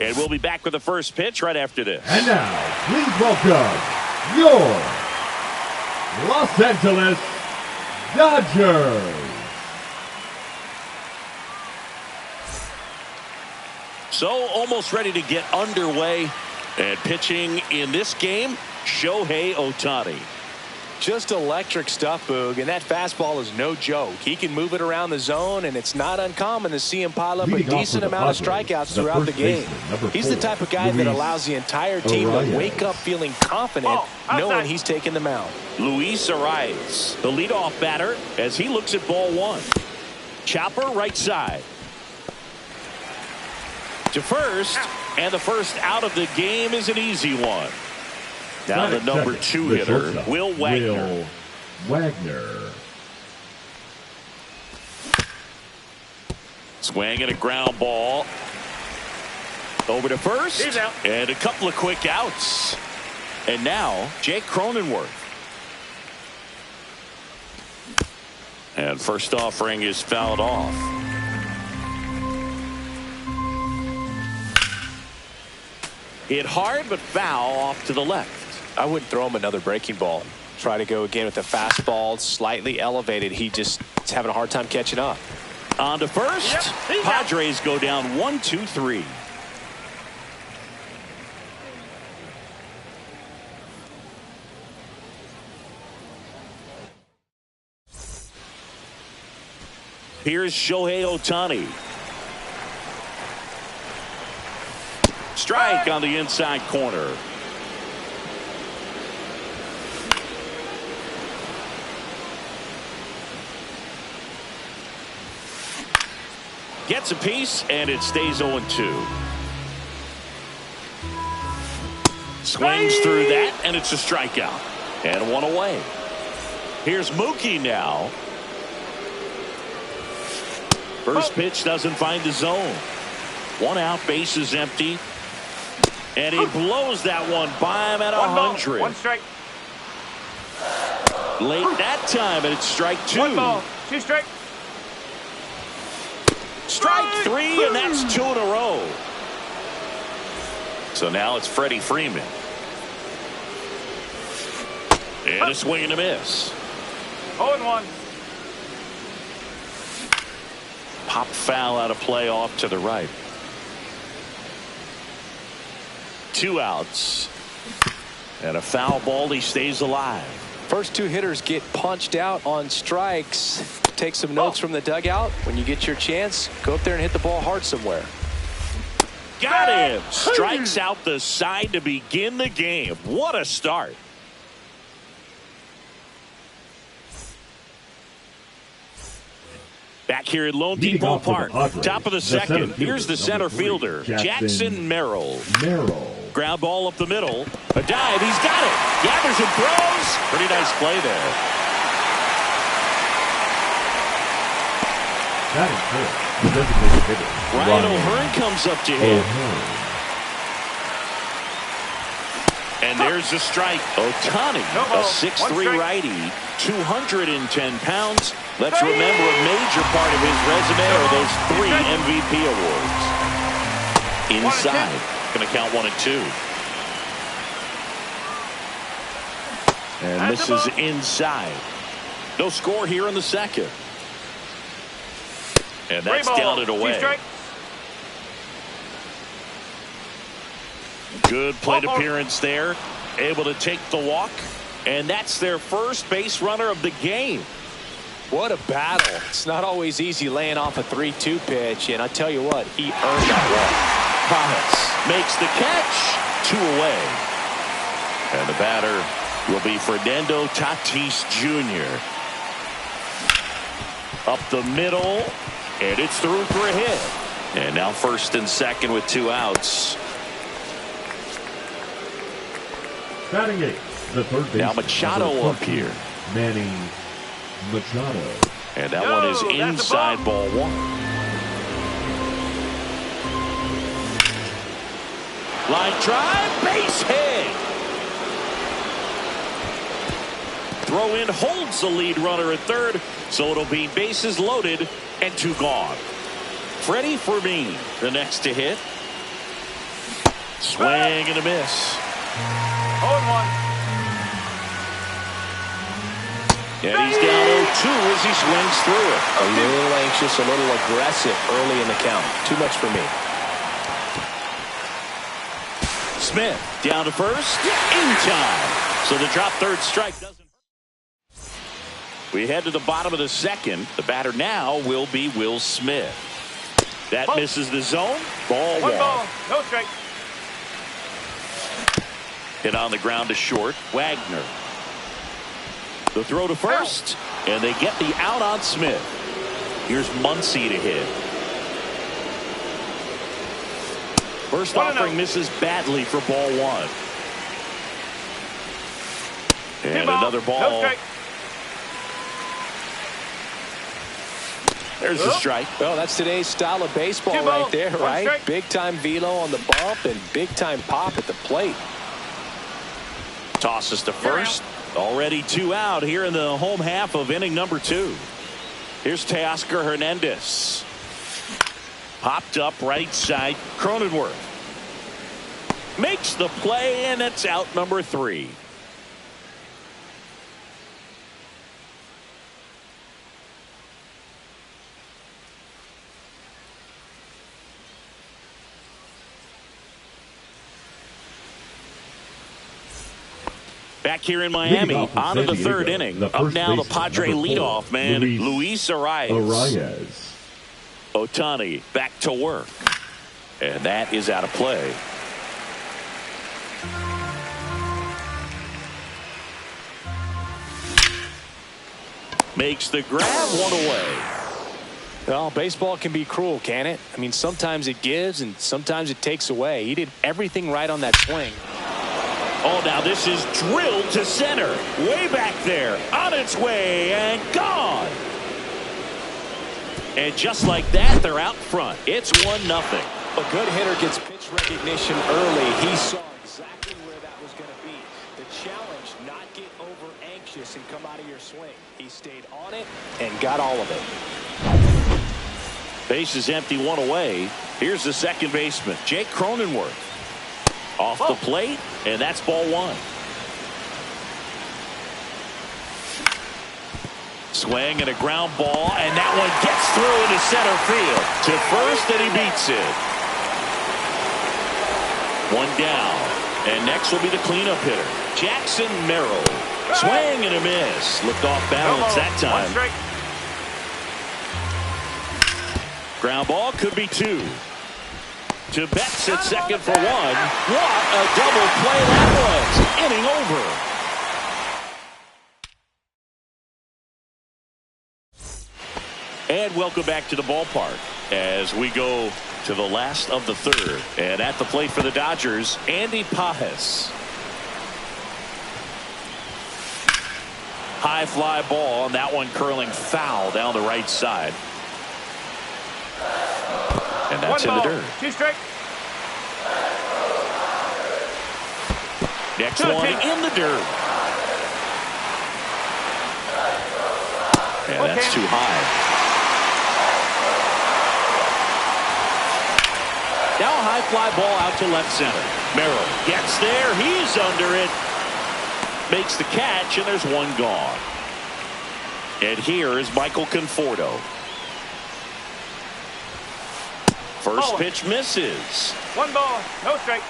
And we'll be back with the first pitch right after this. And now, please welcome your Los Angeles Dodgers. So almost ready to get underway. And pitching in this game, Shohei Ohtani. Just electric stuff, Boog, and that fastball is no joke. He can move it around the zone, and it's not uncommon to see him pile up a decent amount of strikeouts throughout the game. He's the type of guy that allows the entire team to wake up feeling confident, knowing he's taking the mound. Luis Arias, the leadoff batter, as he looks at ball one. Chopper right side. To first, and the first out of the game is an easy one. Now the number 2 hitter, Will Wagner. Swing and a ground ball. Over to first. And a couple of quick outs. And now Jake Cronenworth. And first offering is fouled off. Hit hard but foul off to the left. I wouldn't throw him another breaking ball. Try to go again with the fastball, slightly elevated. He just is having a hard time catching up. On to first. Padres go down 1-2-3. Here's Shohei Ohtani. Strike on the inside corner. Gets a piece, and it stays 0-2. Swings through that, and it's a strikeout. And one away. Here's Mookie now. First pitch doesn't find the zone. One out, base is empty. And he blows that one by him at 100. One strike. Late that time, and it's strike 2. 1 ball, 2 strike. Strike 3, and that's 2 in a row. So now it's Freddie Freeman. And a swing and a miss. 0-1. Pop foul out of play off to the right. 2 outs. And a foul ball. He stays alive. First 2 hitters get punched out on strikes. Take some notes from the dugout. When you get your chance, go up there and hit the ball hard somewhere. Got him. Strikes out the side to begin the game. What a start. Back here at Lone Depot Park. Top of the second. Here's the center fielder, Jackson Merrill. Ground ball up the middle. A dive. He's got it. Gathers and throws. Pretty nice play there. That is good. The designated hitter, Ryan O'Hearn comes up to hit. And there's the strike. Ohtani, a 6'3" righty, 210 pounds. Let's remember a major part of his resume are those 3 MVP awards. Inside. Going to count 1 and 2. And this is inside. No score here in the second. And that's down and away. Good plate appearance there. Able to take the walk. And that's their first base runner of the game. What a battle. It's not always easy laying off a 3-2 pitch. And I tell you what, he earned that walk. Thomas makes the catch. 2 away. And the batter will be Fernando Tatis Jr. Up the middle. And it's through for a hit. And now first and second with 2 outs. Batting 8, the third baseman. Now Machado up here. Manny Machado. And that one is inside ball 1. Line drive, base hit. Throw in holds the lead runner at third, so it'll be bases loaded and 2 gone. Freddie Freeman, the next to hit. Swing and a miss. 0-1. And he's down 0-2 as he swings through it. A little anxious, a little aggressive early in the count. Too much for me. Smith down to first. In time. So the drop third strike doesn't. We head to the bottom of the second. The batter now will be Will Smith. That misses the zone. Ball One one. ball, no strike. Hit on the ground to short. Wagner. The throw to first, and they get the out on Smith. Here's Muncy to hit. First offering misses badly for ball one. And another ball. No strike. There's the strike. Well, that's today's style of baseball right there, right? Big time velo on the bump and big time pop at the plate. Tosses to first. Already 2 out here in the home half of inning number 2. Here's Teoscar Hernandez. Popped up right side. Cronenworth makes the play, and it's out number 3. Back here in Miami, on to the third inning. Up now, the Padre leadoff man, Luis Arias. Ohtani back to work. And that is out of play. Makes the grab, one away. Well, baseball can be cruel, can it? I mean, sometimes it gives and sometimes it takes away. He did everything right on that swing. Oh, now this is drilled to center. Way back there. On its way and gone. And just like that, they're out front. It's 1-0. A good hitter gets pitch recognition early. He saw exactly where that was going to be. The challenge, not get over anxious and come out of your swing. He stayed on it and got all of it. Base is empty, 1 away. Here's the second baseman, Jake Cronenworth. Off the plate, and that's ball 1. Swing and a ground ball, and that one gets through into center field. To first, and he beats it. 1 down, and next will be the cleanup hitter, Jackson Merrill. Swing and a miss. Looked off balance that time. Ground ball could be 2. To Betts at second for 1. What a double play that was. Inning over. And welcome back to the ballpark as we go to the last of the third. And at the plate for the Dodgers, Andy Pages. High fly ball, and that one curling foul down the right side. And that's in the dirt. 2 strike. Next one in the dirt. And that's too high. Now a high fly ball out to left center. Merrill gets there. He's under it. Makes the catch, and there's 1 gone. And here is Michael Conforto. First pitch misses. 1 ball, no strike.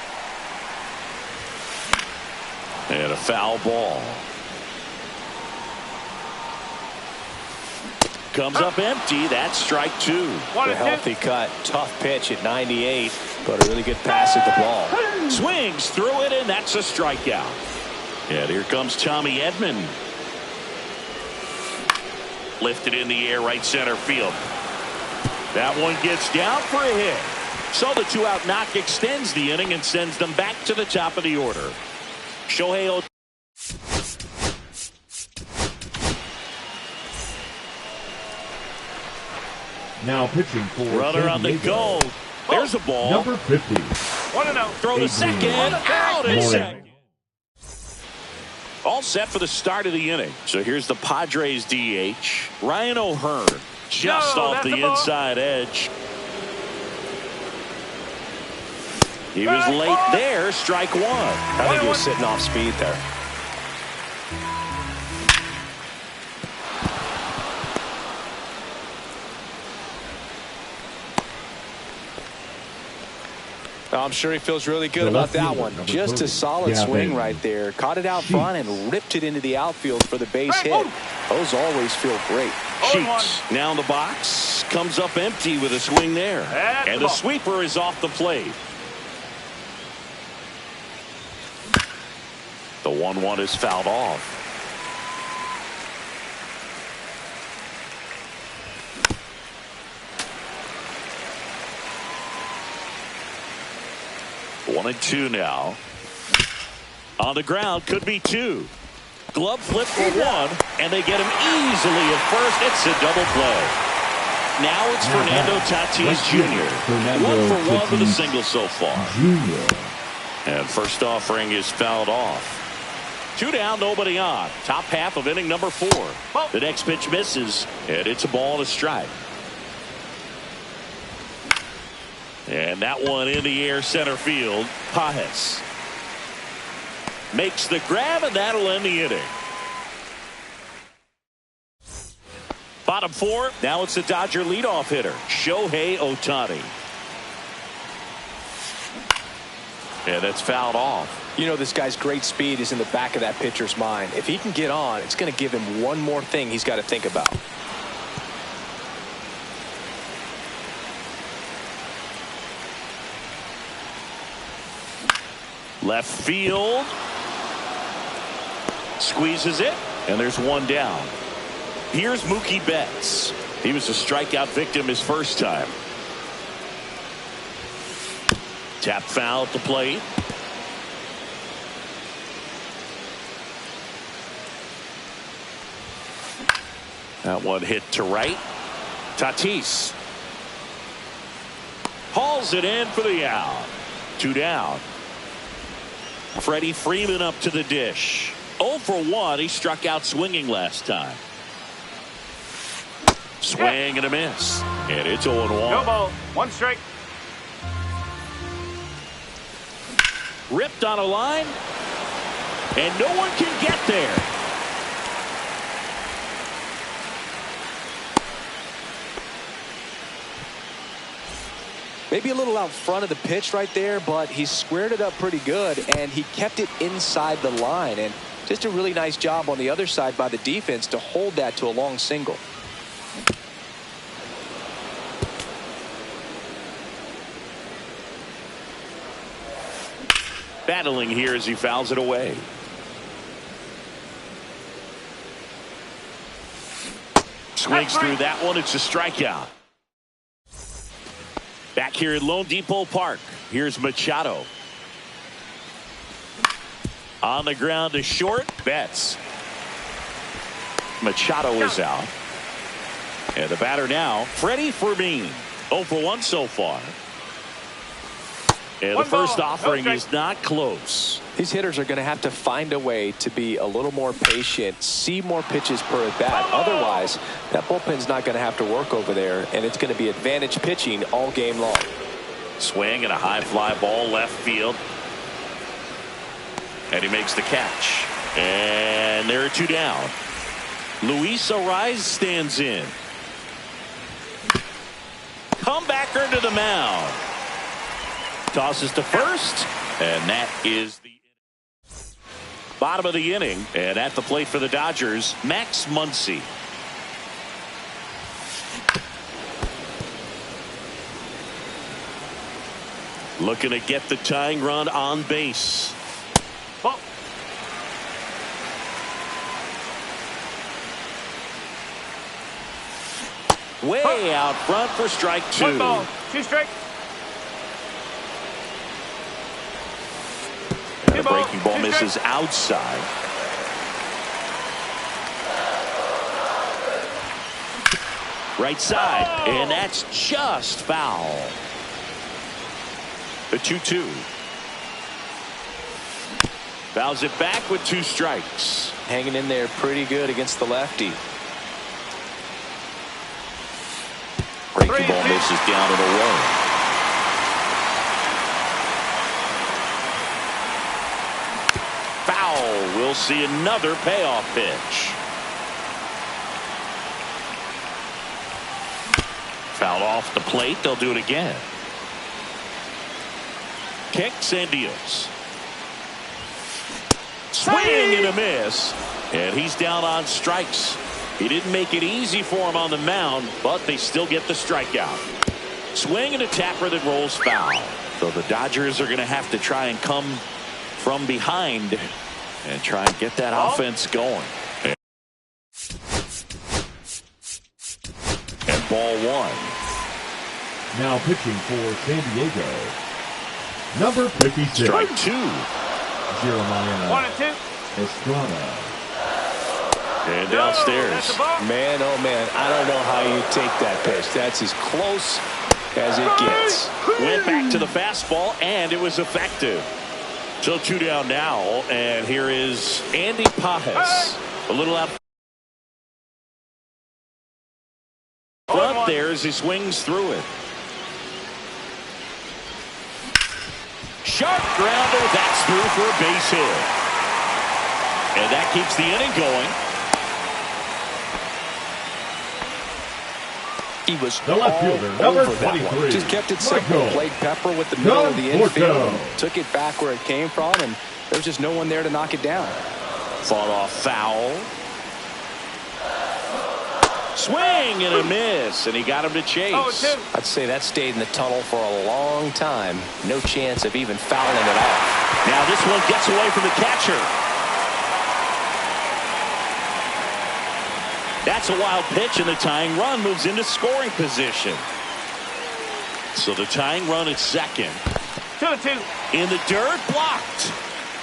And a foul ball. Comes up empty. That's strike 2. A healthy cut. Tough pitch at 98, but a really good pass at the ball. Swings through it, and that's a strikeout. And here comes Tommy Edman. Lifted in the air, right center field. That one gets down for a hit. So the 2-out knock extends the inning and sends them back to the top of the order. Shohei Ohtani. Now pitching for Runner San on the Diego. go. There's a ball. Number 50. 1-0. Throw to second. Out in Morning. second. All set for the start of the inning. So here's the Padres DH. Ryan O'Hearn. Just off the inside edge. He was late there, strike one. I think he was sitting off speed there. I'm sure he feels really good about that one. Just a solid swing right there. Caught it out front and ripped it into the outfield for the base hit. Those always feel great. Sheets now in the box. Comes up empty with a swing there. And the sweeper is off the plate. The 1-1 is fouled off. One and two now. On the ground, could be two. Glove flip for one, and they get him easily at first. It's a double play. Now it's Fernando Tatis Jr. 1-for-1 with a single so far. And first offering is fouled off. Two down, nobody on. Top half of inning number 4. The next pitch misses, and it's a ball and a strike. And that one in the air center field. Pajes makes the grab, and that'll end the inning. Bottom 4. Now it's the Dodger leadoff hitter, Shohei Ohtani. And that's fouled off. You know, this guy's great speed is in the back of that pitcher's mind. If he can get on, it's going to give him one more thing he's got to think about. Left field. Squeezes it, and there's one down. Here's Mookie Betts. He was a strikeout victim his first time. Tap foul at the plate. That one hit to right. Tatis hauls it in for the out. Two down. Freddie Freeman up to the dish. 0-for-1. He struck out swinging last time. Swing and a miss. And it's 0-1. No ball. One strike. Ripped on a line. And no one can get there. Maybe a little out front of the pitch right there, but he squared it up pretty good, and he kept it inside the line. And just a really nice job on the other side by the defense to hold that to a long single. Battling here as he fouls it away. Swings through that one. It's a strikeout. Back here at Lone Depot Park, here's Machado. On the ground to short, Betts. Machado is out. And the batter now, Freddie Freeman. 0-for-1 so far. And the first offering is not close. These hitters are going to have to find a way to be a little more patient, see more pitches per at bat. Otherwise, that bullpen's not going to have to work over there, and it's going to be advantage pitching all game long. Swing and a high fly ball left field. And he makes the catch. And there are two down. Luis Arraez stands in. Comebacker to the mound. Tosses to first, and that is the bottom of the inning. And at the plate for the Dodgers, Max Muncy. Looking to get the tying run on base. Ball. Way out front for strike 2. 1 ball. 2 strikes. And the breaking ball misses outside. Right side, and that's just foul. The 2-2. Fouls it back with 2 strikes. Hanging in there pretty good against the lefty. Breaking ball misses down and away. We'll see another payoff pitch. Foul off the plate. They'll do it again. Kicks and deals. Swing and a miss. And he's down on strikes. He didn't make it easy for him on the mound, but they still get the strikeout. Swing and a tapper that rolls foul. So the Dodgers are going to have to try and come from behind and try and get that offense going. And ball one. Now pitching for San Diego, number 56. Strike two. Jeremiah 1-2. Estrada. And downstairs. Man, oh man, I don't know how you take that pitch. That's as close as it gets. Went back to the fastball, and it was effective. So 2 down now, and here is Andy Pajes. A little out front there as he swings through it. Sharp grounder, that's through for a base hit. And that keeps the inning going. He was The left all fielder, number over that 23. one. Just kept it simple. Michael. Played pepper with the middle of the infield. Porto. And took it back where it came from, and there's just no one there to knock it down. Fought off foul. Swing and a miss, and he got him to chase. I'd say that stayed in the tunnel for a long time. No chance of even fouling it off. Now this one gets away from the catcher. That's a wild pitch, and the tying run moves into scoring position. So the tying run at second. 2-2. In the dirt, blocked.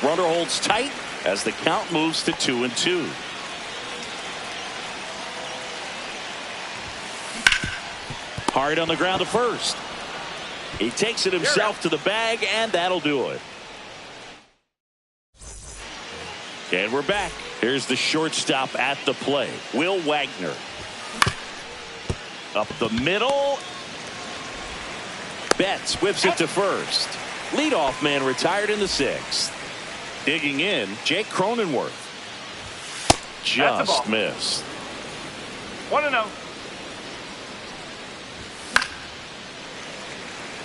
Runner holds tight as the count moves to 2-2. Hard on the ground to first. He takes it himself to the bag, and that'll do it. And we're back. Here's the shortstop at the play, Will Wagner. Up the middle. Betts whips it to first. Leadoff man retired in the 6th. Digging in, Jake Cronenworth. Just missed. 1-0.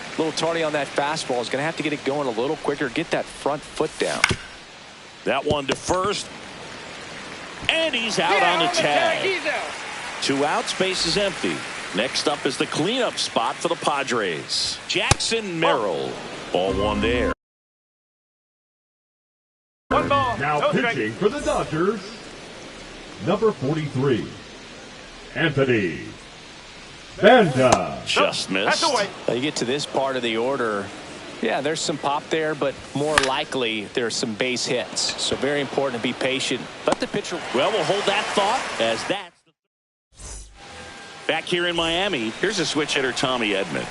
A little tardy on that fastball. Is going to have to get it going a little quicker. Get that front foot down. That one to first. And he's out on the tag. 2 outs, base is empty. Next up is the cleanup spot for the Padres. Jackson Merrill. Ball one there. 1 ball. Now No pitching for the Dodgers, number 43, Anthony Banda. Just missed. That's away. Now you get to this part of the order. Yeah, there's some pop there, but more likely there's some base hits. So very important to be patient. Let the pitcher. Well, we'll hold that thought as that's back here in Miami. Here's a switch hitter, Tommy Edman.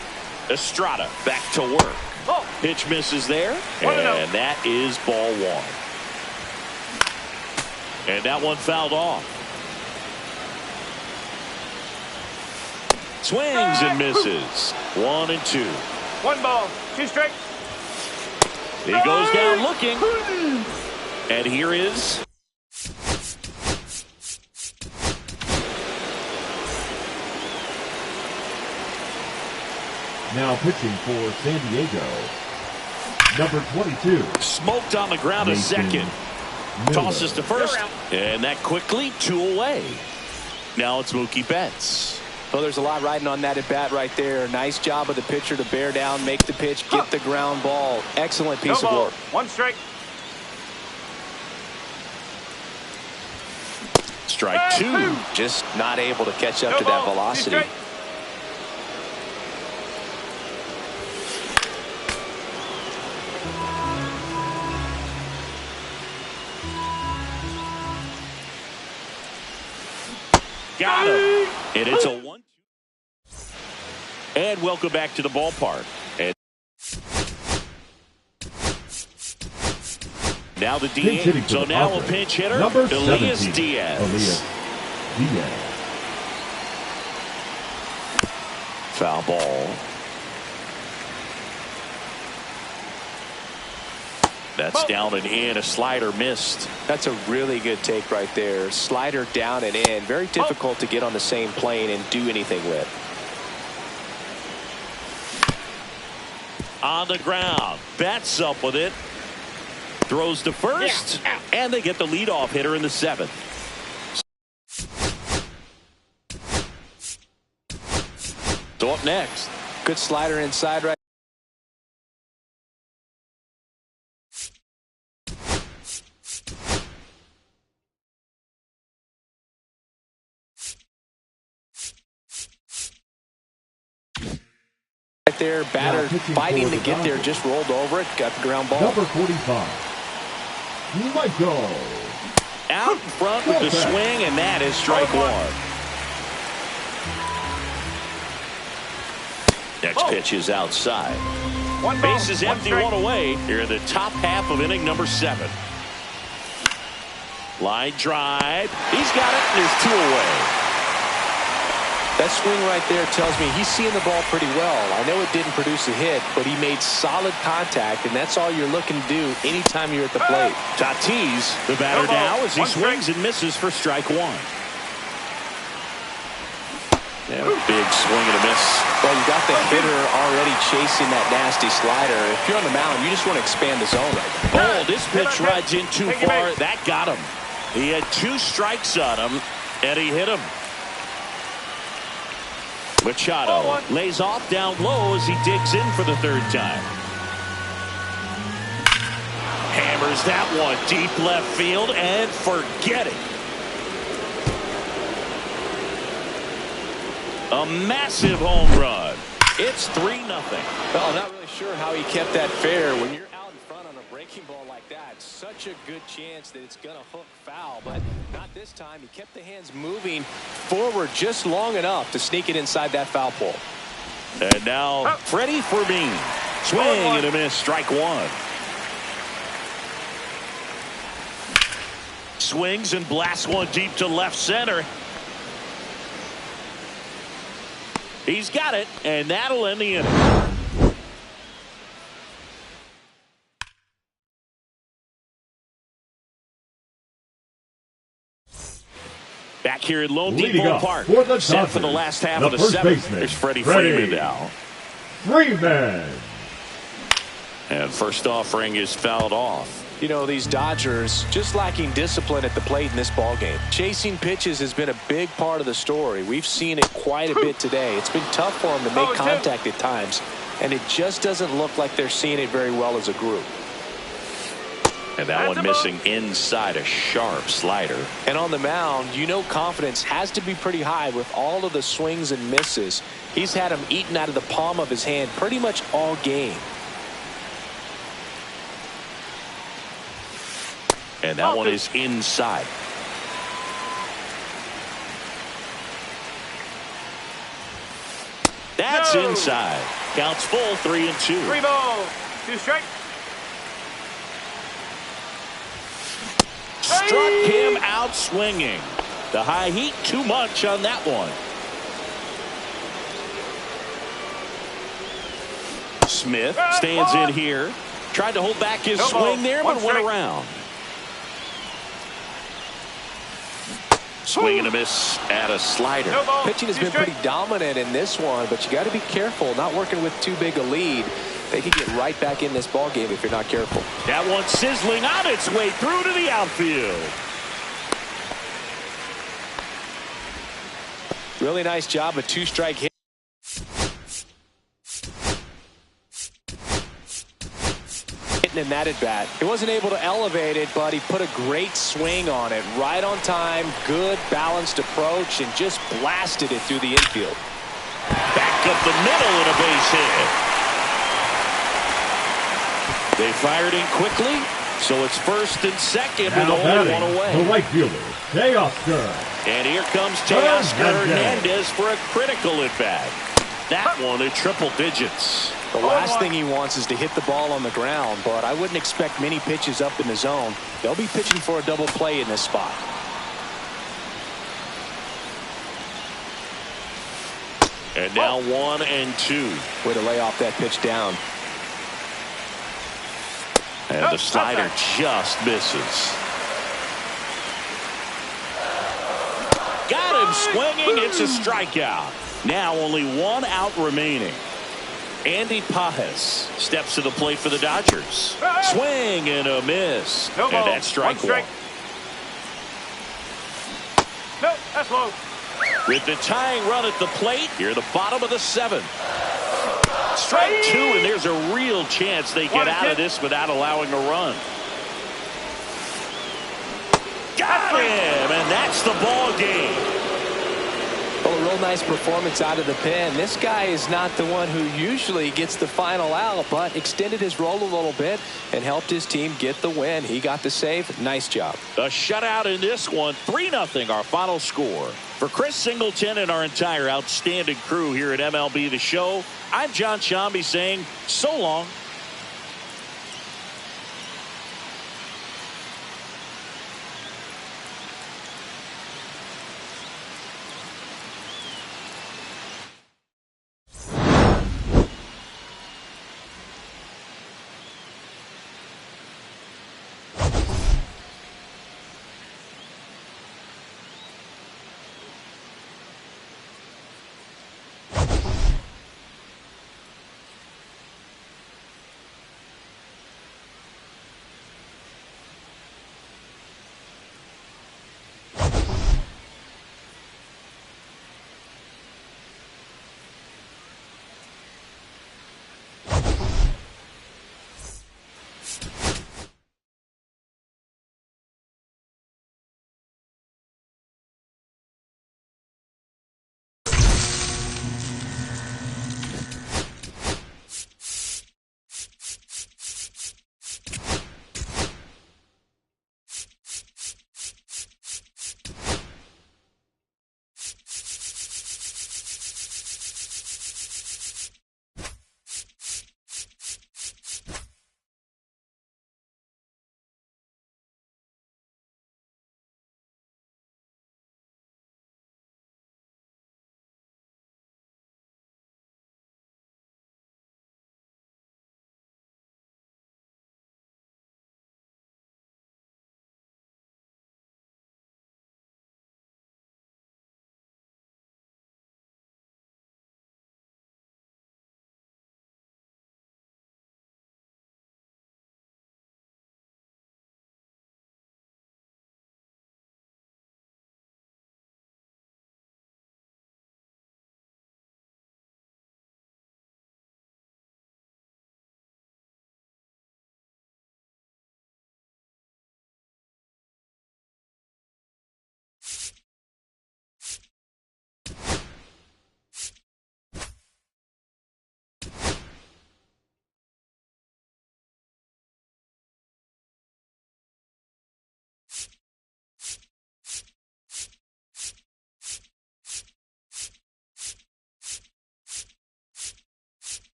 Estrada back to work. Oh. Pitch misses there, 1-0. and that is ball one. And that one fouled off. Swings and misses. 1-2. 1 ball. 2 strikes. He goes down looking. And here is Now pitching for San Diego, number 22, smoked on the ground a Nathan second. Miller. Tosses to first. And that quickly 2 away. Now it's Mookie Betts. Well, there's a lot riding on that at bat right there. Nice job of the pitcher to bear down, make the pitch, get the ground ball. Excellent piece of work. 1 strike. Strike 2. Just not able to catch up to that velocity. Got him. And it's a 1-2. And welcome back to the ballpark. And now the DH. So now a pinch hitter, number Elias 17, Diaz. Elias Diaz. Foul ball. That's down and in. A slider missed. That's a really good take right there. Slider down and in. Very difficult to get on the same plane and do anything with. On the ground. Bats up with it. Throws to first. And they get the leadoff hitter in the 7th. So up next. Good slider inside right. There, batter fighting to get there, just rolled over it, got the ground ball. Number 45, Michael. Out in front with the swing, and that is strike one. Next pitch is outside. Base is empty, one away. Here in the top half of inning number 7. Line drive. He's got it, and there's 2 away. That swing right there tells me he's seeing the ball pretty well. I know it didn't produce a hit, but he made solid contact, and that's all you're looking to do anytime you're at the plate. Tatis, the batter now, as he swings and misses for strike 1. And a big swing and a miss. Well, you got the hitter already chasing that nasty slider. If you're on the mound, you just want to expand the zone right now. Oh, this pitch rides in too far. That got him. He had 2 strikes on him, and he hit him. Machado lays off down low as he digs in for the 3rd time. Hammers that one deep left field and forget it. A massive home run. It's 3-0. Well, not really sure how he kept that fair. When you're out in front on a breaking ball like that, such a good chance that it's going to hook foul, but not this time. He kept the hands moving forward just long enough to sneak it inside that foul pole. And now Freddie Fermin. Swing and a miss, strike 1. Swings and blasts one deep to left center. He's got it, and that'll end the inning. Back here at Lone Depot Park, set for the last half of the 7th. There's Freddie Freeman now. Freeman. And first offering is fouled off. You know, these Dodgers just lacking discipline at the plate in this ballgame. Chasing pitches has been a big part of the story. We've seen it quite a bit today. It's been tough for them to make contact at times, and it just doesn't look like they're seeing it very well as a group. And that one missing inside, a sharp slider. And on the mound, you know confidence has to be pretty high with all of the swings and misses. He's had them eaten out of the palm of his hand pretty much all game. And that one is inside. That's inside. Counts full, 3-2. 3 balls, 2 strikes. Struck him out swinging. The high heat too much on that one. Smith stands in here. Tried to hold back his swing there, but went around. Swing and a miss at a slider. Pitching has been pretty dominant in this one, but you got to be careful. Not working with too big a lead. They can get right back in this ball game if you're not careful. That one sizzling on its way through to the outfield. Really nice job, a 2-strike hit. In that at bat, he wasn't able to elevate it, but he put a great swing on it, right on time, good balanced approach, and just blasted it through the infield. Back up the middle and a base hit. They fired in quickly, so it's first and second with only one away. The right fielder, Teoscar. And here comes Teoscar Hernandez for a critical at bat. That one at triple digits. The last thing he wants is to hit the ball on the ground, but I wouldn't expect many pitches up in the zone. They'll be pitching for a double play in this spot. And now 1-2. Way to lay off that pitch down. And the slider just misses. Got him swinging. It's a strikeout. Now only one out remaining. Andy Pajes steps to the plate for the Dodgers. Swing and a miss. No ball. And that's strike one. No, that's low. With the tying run at the plate, here the bottom of the seventh. Strike two, and there's a real chance they get out of this without allowing a run. Got him, and that's the ball game. Well, a real nice performance out of the pen. This guy is not the one who usually gets the final out, but extended his role a little bit and helped his team get the win. He got the save. Nice job. A shutout in this one. 3-0 our final score. For Chris Singleton and our entire outstanding crew here at MLB The Show, I'm John Shambi saying so long.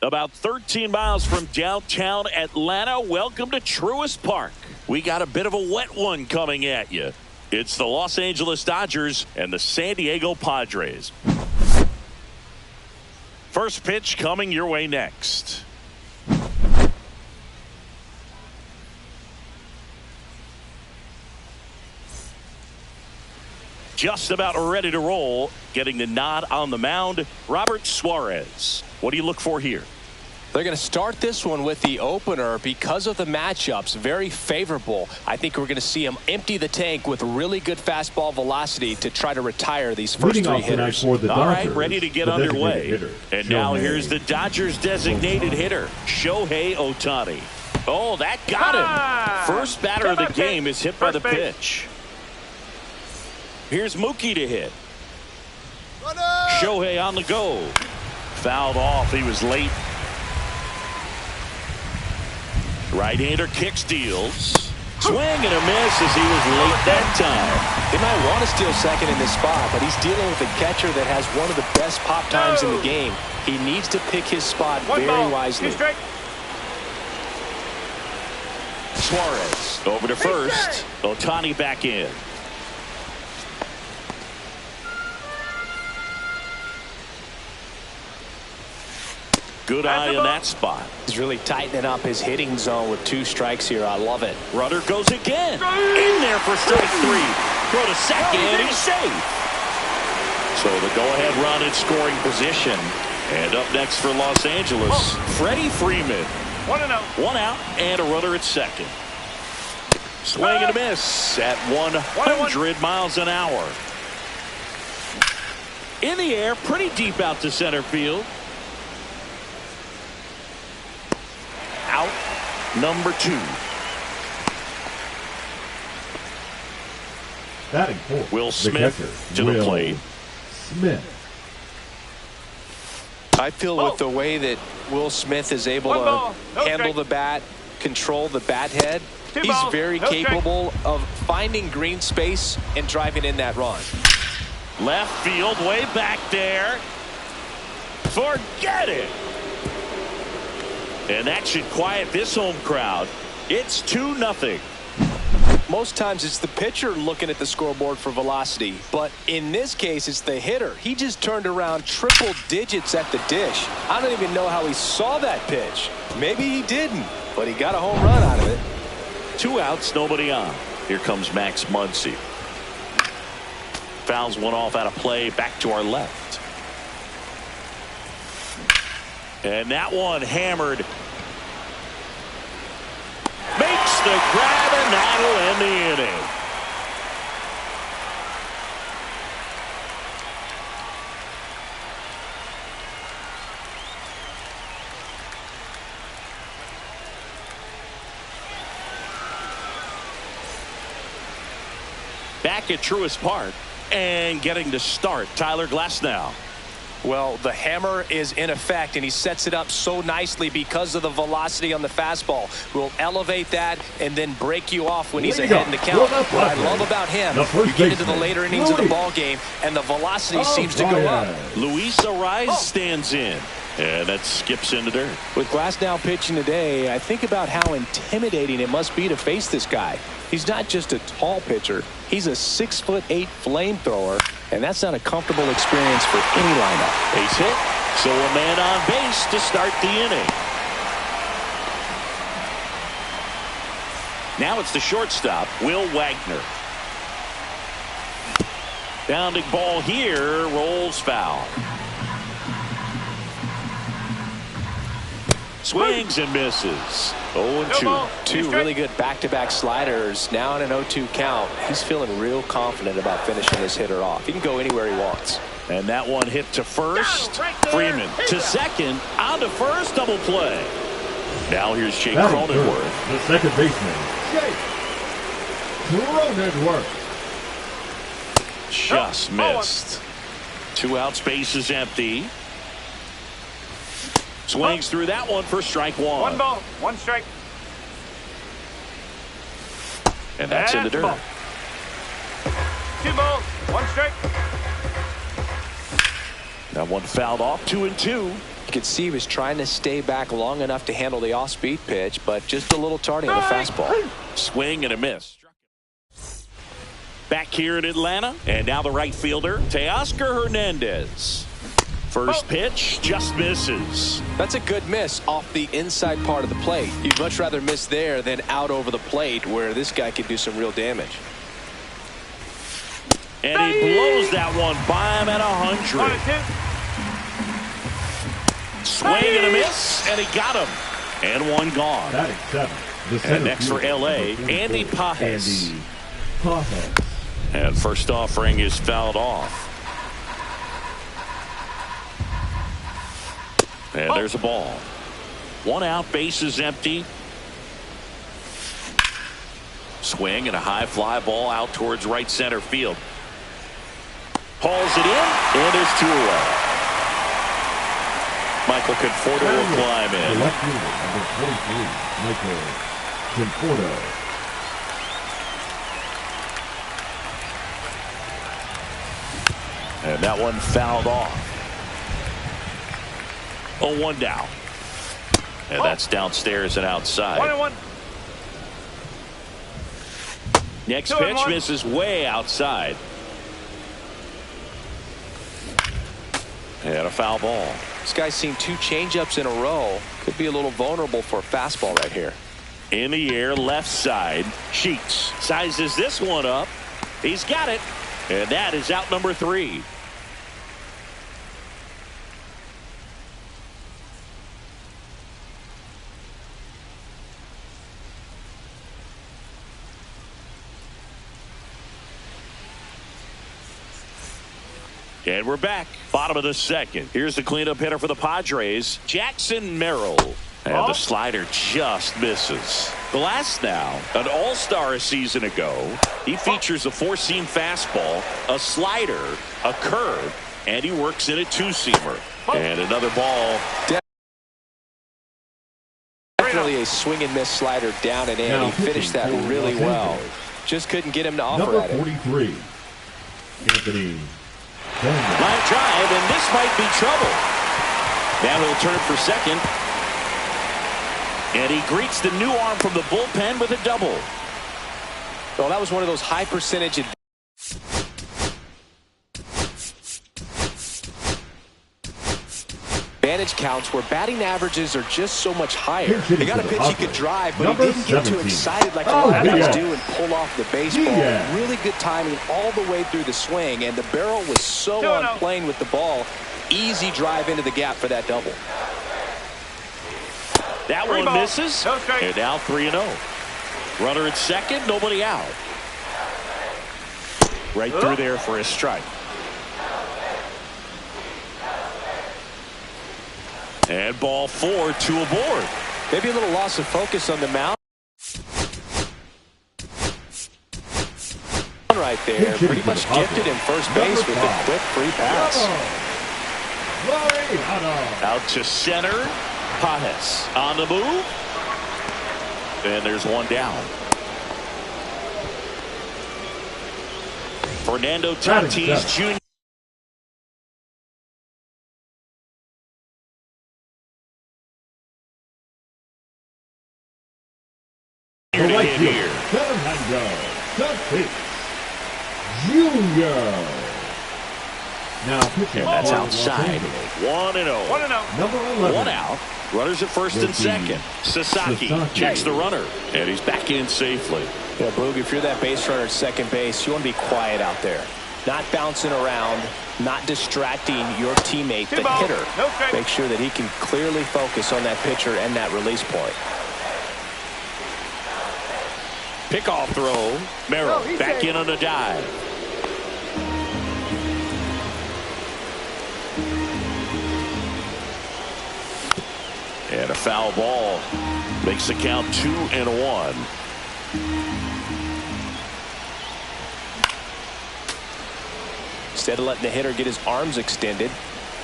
About 13 miles from downtown Atlanta. Welcome to Truist Park. We got a bit of a wet one coming at you. It's the Los Angeles Dodgers and the San Diego Padres. First pitch coming your way next. Just about ready to roll. Getting the nod on the mound, Robert Suarez. What do you look for here? They're going to start this one with the opener because of the matchups. Very favorable. I think we're going to see him empty the tank with really good fastball velocity to try to retire these first three hitters. All right, ready to get underway. And now here's the Dodgers designated hitter, Shohei Ohtani. Oh, that got him. First batter of the game is hit by the pitch. Here's Mookie to hit. Shohei on the go. Fouled off. He was late. Right-hander kicks, deals. Swing and a miss as he was late that time. He might want to steal second in this spot, but he's dealing with a catcher that has one of the best pop times in the game. He needs to pick his spot very wisely. Suarez over to first. Ohtani back in. Good eye in that spot. He's really tightening up his hitting zone with 2 strikes here. I love it. Runner goes again. In there for strike 3. Throw to second. He's safe. So the go-ahead run in scoring position. And up next for Los Angeles, Freddie Freeman. 1-0. 1 out and a runner at second. Swing and a miss at 100 miles an hour. In the air, pretty deep out to center field. Out number 2. Batting fourth, Will Smith to the plate. Smith. I feel with the way that Will Smith is able to handle the bat, control the bat head, he's very capable of finding green space and driving in that run. Left field, way back there. Forget it. And that should quiet this home crowd. It's 2-0. Most times it's the pitcher looking at the scoreboard for velocity, but in this case it's the hitter. He just turned around triple digits at the dish. I don't even know how he saw that pitch. Maybe he didn't, but he got a home run out of it. 2 outs, nobody on. Here comes Max Muncy. Fouls one off out of play, back to our left. And that one hammered. Makes the grab, and that'll end the inning. Back at Truist Park and getting to start, Tyler Glasnow. Well, the hammer is in effect, and he sets it up so nicely because of the velocity on the fastball. Will elevate that and then break you off when he's ahead in the count. What I love about him, you get into the later innings of the ball game, and the velocity seems to go up. Luis Ariz stands in, and that skips into dirt. With Glasnow pitching today, I think about how intimidating it must be to face this guy. He's not just a tall pitcher. He's a 6'8" flamethrower, and that's not a comfortable experience for any lineup. Base hit, so a man on base to start the inning. Now it's the shortstop, Will Wagner. Bounding ball here, rolls foul. Swings and misses. 0-2. 2 really good back-to-back sliders. Now in an 0-2 count. He's feeling real confident about finishing this hitter off. He can go anywhere he wants. And that one hit to first. Freeman to second. On to first. Double play. Now here's Jake Cronenworth. The second baseman, Jake Cronenworth. Just missed. 2 outs, base is empty. Swings through that one for strike 1. 1 ball, 1 strike. And that's in the dirt. 2 balls, 1 strike. That one fouled off, 2-2. You could see he was trying to stay back long enough to handle the off-speed pitch, but just a little tardy on the fastball. Swing and a miss. Back here in Atlanta, and now the right fielder, Teoscar Hernandez. First pitch just misses. That's a good miss off the inside part of the plate. You'd much rather miss there than out over the plate, where this guy could do some real damage. And he blows that one by him at 100. Swing and a miss, and he got him. And one gone. Batting seventh. And next for L.A., Andy Pajes. And first offering is fouled off. And there's a ball. One out, base is empty. Swing and a high fly ball out towards right center field. Hauls it in, and there's two away. Michael Conforto will climb in. The left fielder, number 23, Michael Conforto. And that one fouled off. 0-1 down. And that's downstairs and outside. 1-1. Next pitch misses way outside. And a foul ball. This guy's seen two changeups in a row. Could be a little vulnerable for a fastball right here. In the air, left side. Sheets sizes this one up. He's got it. And that is out number 3. And we're back. Bottom of the second. Here's the cleanup hitter for the Padres, Jackson Merrill. And the slider just misses. The last now, an all-star a season ago. He features a four-seam fastball, a slider, a curve, and he works in a two-seamer. And another ball. Definitely a swing and miss slider down and in. Now he finished that really well. Just couldn't get him to offer number at it. 43, Anthony. Line drive, and this might be trouble. Now he'll turn for second. And he greets the new arm from the bullpen with a double. Well, that was one of those high percentage advantage counts where batting averages are just so much higher. They got a pitch he could drive, but he didn't get too excited like a lot of guys do and pull off the baseball. Really good timing all the way through the swing, and the barrel was so on plane with the ball. Easy drive into the gap for that double. That one misses, and now 3-0. Runner at second, nobody out. Right through there for a strike. And ball 4, 2 aboard. Maybe a little loss of focus on the mound. Right there, pretty much gifted him first base with a quick free pass. Out to center. Pajes on the move. And there's one down. Fernando Tatis Jr. Here. Fernando Tatis Jr. Now pitching. And that's outside. 1-0. 1-0. Number 11. One out. Runners at first and second. Sasaki checks the runner, and he's back in safely. Yeah, Boog, if you're that base runner at second base, you want to be quiet out there. Not bouncing around, not distracting your teammate, the hitter. Make sure that he can clearly focus on that pitcher and that release point. Pickoff throw. Merrill back in on a dive. And a foul ball makes the count 2-1. Instead of letting the hitter get his arms extended,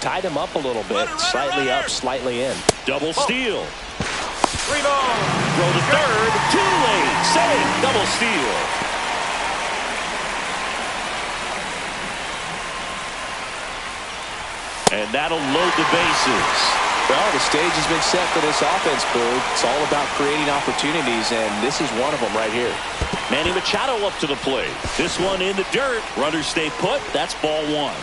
tied him up a little bit, slightly up, slightly in. Double steal. 3 balls. Throw to third. Too late. Save. Double steal. And that'll load the bases. Well, the stage has been set for this offense, Boog. It's all about creating opportunities, and this is one of them right here. Manny Machado up to the plate. This one in the dirt. Runners stay put. That's ball one.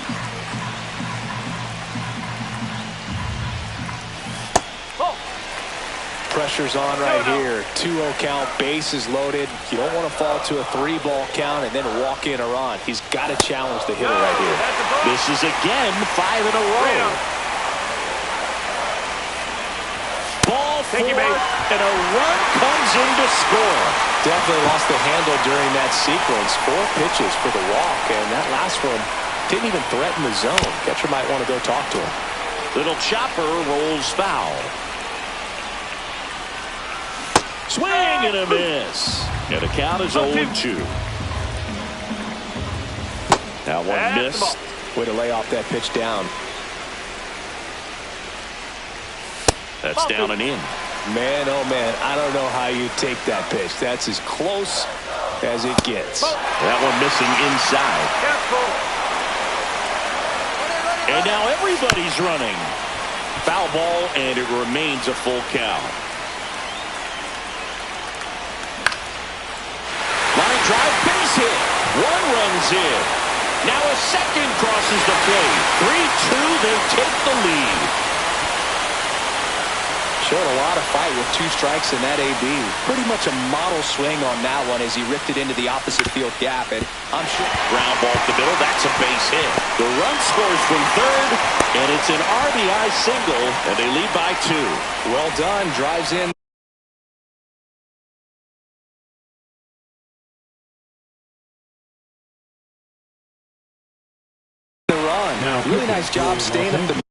Pressure's on right here. 2-0 count, bases loaded. You don't want to fall to a 3-ball count and then walk in or on. He's got to challenge the hitter right here. This is again 5 in a row. Ball 4, and a run comes in to score. Definitely lost the handle during that sequence. 4 pitches for the walk, and that last one didn't even threaten the zone. Catcher might want to go talk to him. Little chopper rolls foul. Swing and a miss. And the count is 0-2. That one missed. Way to lay off that pitch down. That's down and in. Man, oh man, I don't know how you take that pitch. That's as close as it gets. That one missing inside. And now everybody's running. Foul ball, and it remains a full count. Line drive, base hit. 1 runs in. Now a second crosses the plate. 3-2, they take the lead. Showed a lot of fight with 2 strikes in that AB. Pretty much a model swing on that one as he ripped it into the opposite field gap. And I'm sure. Ground ball to the middle. That's a base hit. The run scores from third, and it's an RBI single, and they lead by 2. Well done. Drives in. The run. Really nice job staying up the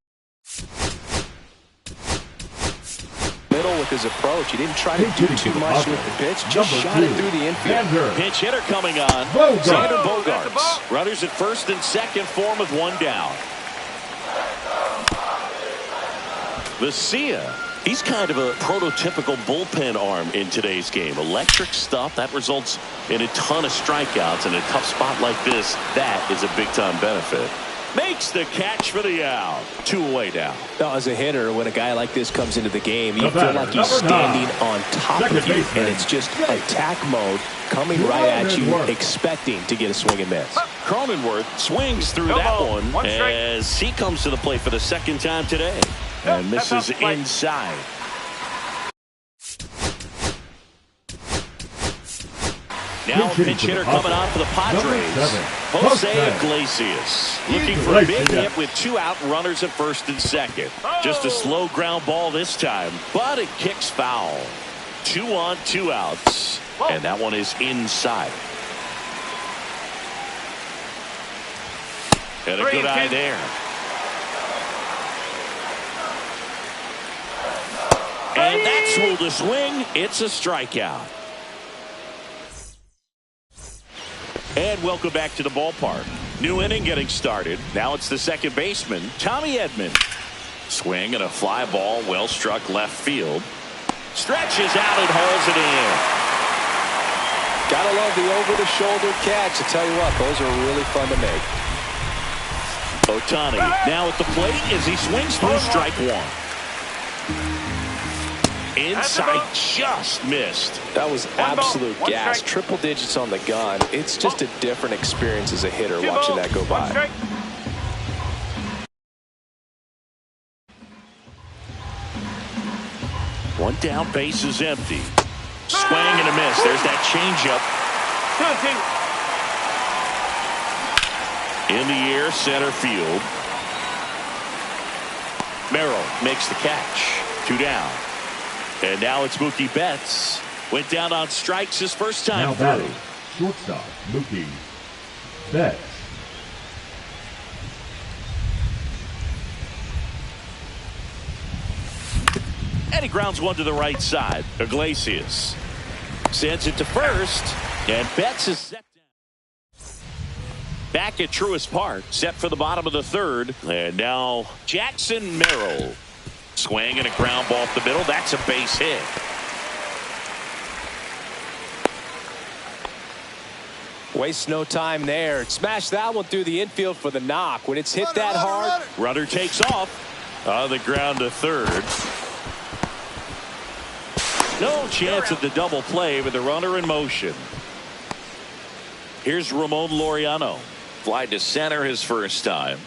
middle with his approach. He didn't try to do too much with the pitch. Just shot it through the infield. Pinch hitter coming on. Xander Bogaerts. Runners at first and second, form with 1 down. Vesia. He's kind of a prototypical bullpen arm in today's game. Electric stuff that results in a ton of strikeouts. In a tough spot like this, that is a big-time benefit. Makes the catch for the out. 2 away now. Now, as a hitter, when a guy like this comes into the game, you feel like he's standing on top of you, and it's just attack mode coming right at you, expecting to get a swing and miss. Cronenworth swings through that one as he comes to the plate for the second time today. And misses inside. Now a pinch hitter coming on for the Padres. Jose Iglesias looking for a big hit with 2 out, runners at first and second. Just a slow ground ball this time, but it kicks foul. 2 on, 2 outs, and that one is inside. And a good eye there. And that's ruled a swing. It's a strikeout. And welcome back to the ballpark. New inning getting started. Now it's the second baseman, Tommy Edman. Swing and a fly ball, well struck left field. Stretches out and hauls it in. Gotta love the over-the-shoulder catch. I tell you what, those are really fun to make. Ohtani now at the plate as he swings through strike 1. Inside, just missed. That was absolute gas. Triple digits on the gun. It's just a different experience as a hitter watching that go by. 1 down, base is empty. Swing and a miss. There's that changeup. In the air, center field. Merrill makes the catch. 2 down. And now it's Mookie Betts. Went down on strikes his first time now through. Batting, shortstop, Mookie Betts. And he grounds one to the right side. Iglesias sends it to first. And Betts is set down. Back at Truist Park. Set for the bottom of the 3rd. And now Jackson Merrill. Swing and a ground ball up the middle. That's a base hit. Waste no time there. Smash that one through the infield for the knock. When it's hit that hard. Runner takes off. On the ground to third. No chance at the double play with the runner in motion. Here's Ramon Laureano. Fly to center his first time.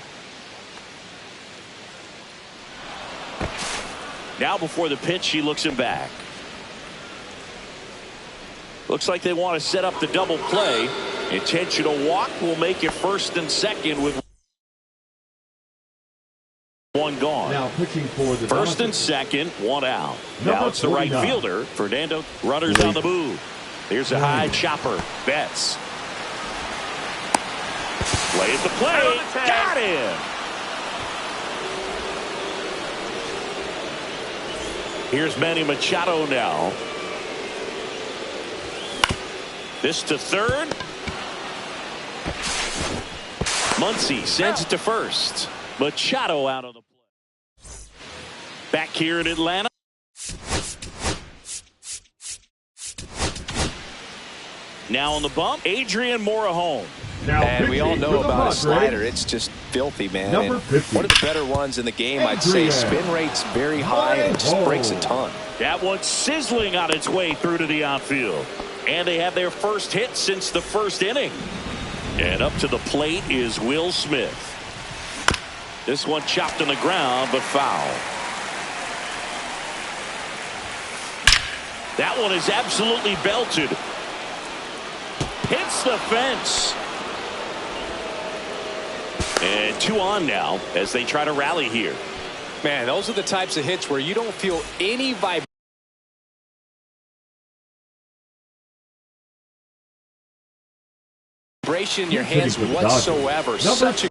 Now before the pitch, he looks him back. Looks like they want to set up the double play. Intentional walk will make it first and second with one gone. Now pitching for the first and Dodgers. second, one out. Number Now it's the right 49. fielder, Fernando. Runners on the move. Here's a high chopper. Betts. Play at the plate. Got him. Here's Manny Machado now. This to third. Muncy sends it to first. Machado out of the play. Back here in Atlanta. Now on the bump, Adrian Morejon. Now And we all pitching know for the about his Padres, slider. It's just filthy, man. Number And 50. one of the better ones in the game, I'd say. Adrian. Spin rate's very high and it just breaks a ton. That one's sizzling on its way through to the outfield. And they have their first hit since the first inning. And up to the plate is Will Smith. This one chopped on the ground, but foul. That one is absolutely belted. Hits the fence. And 2 on now as they try to rally here. Man, those are the types of hits where you don't feel any vibration in your hands Hitting for the whatsoever. Dodgers. Such a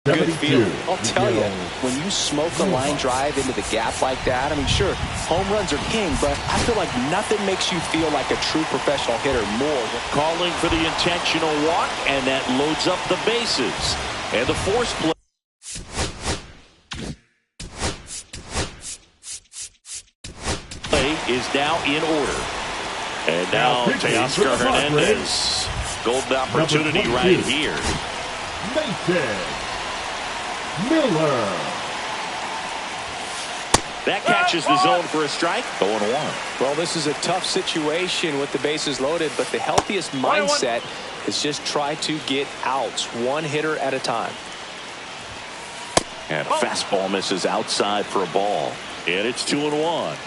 good 72, feel. I'll tell you, Miguel. when you smoke a line drive into the gap like that, I mean, sure, home runs are king, but I feel like nothing makes you feel like a true professional hitter more. Calling for the intentional walk, and that loads up the bases. And the force play. Is now in order. And now Teoscar Hernandez. Golden opportunity right here. Mason Miller. That catches the zone for a strike. 0-1. Well, this is a tough situation with the bases loaded, but the healthiest mindset is just try to get outs, one hitter at a time. And a fastball misses outside for a ball. And it's 2-1.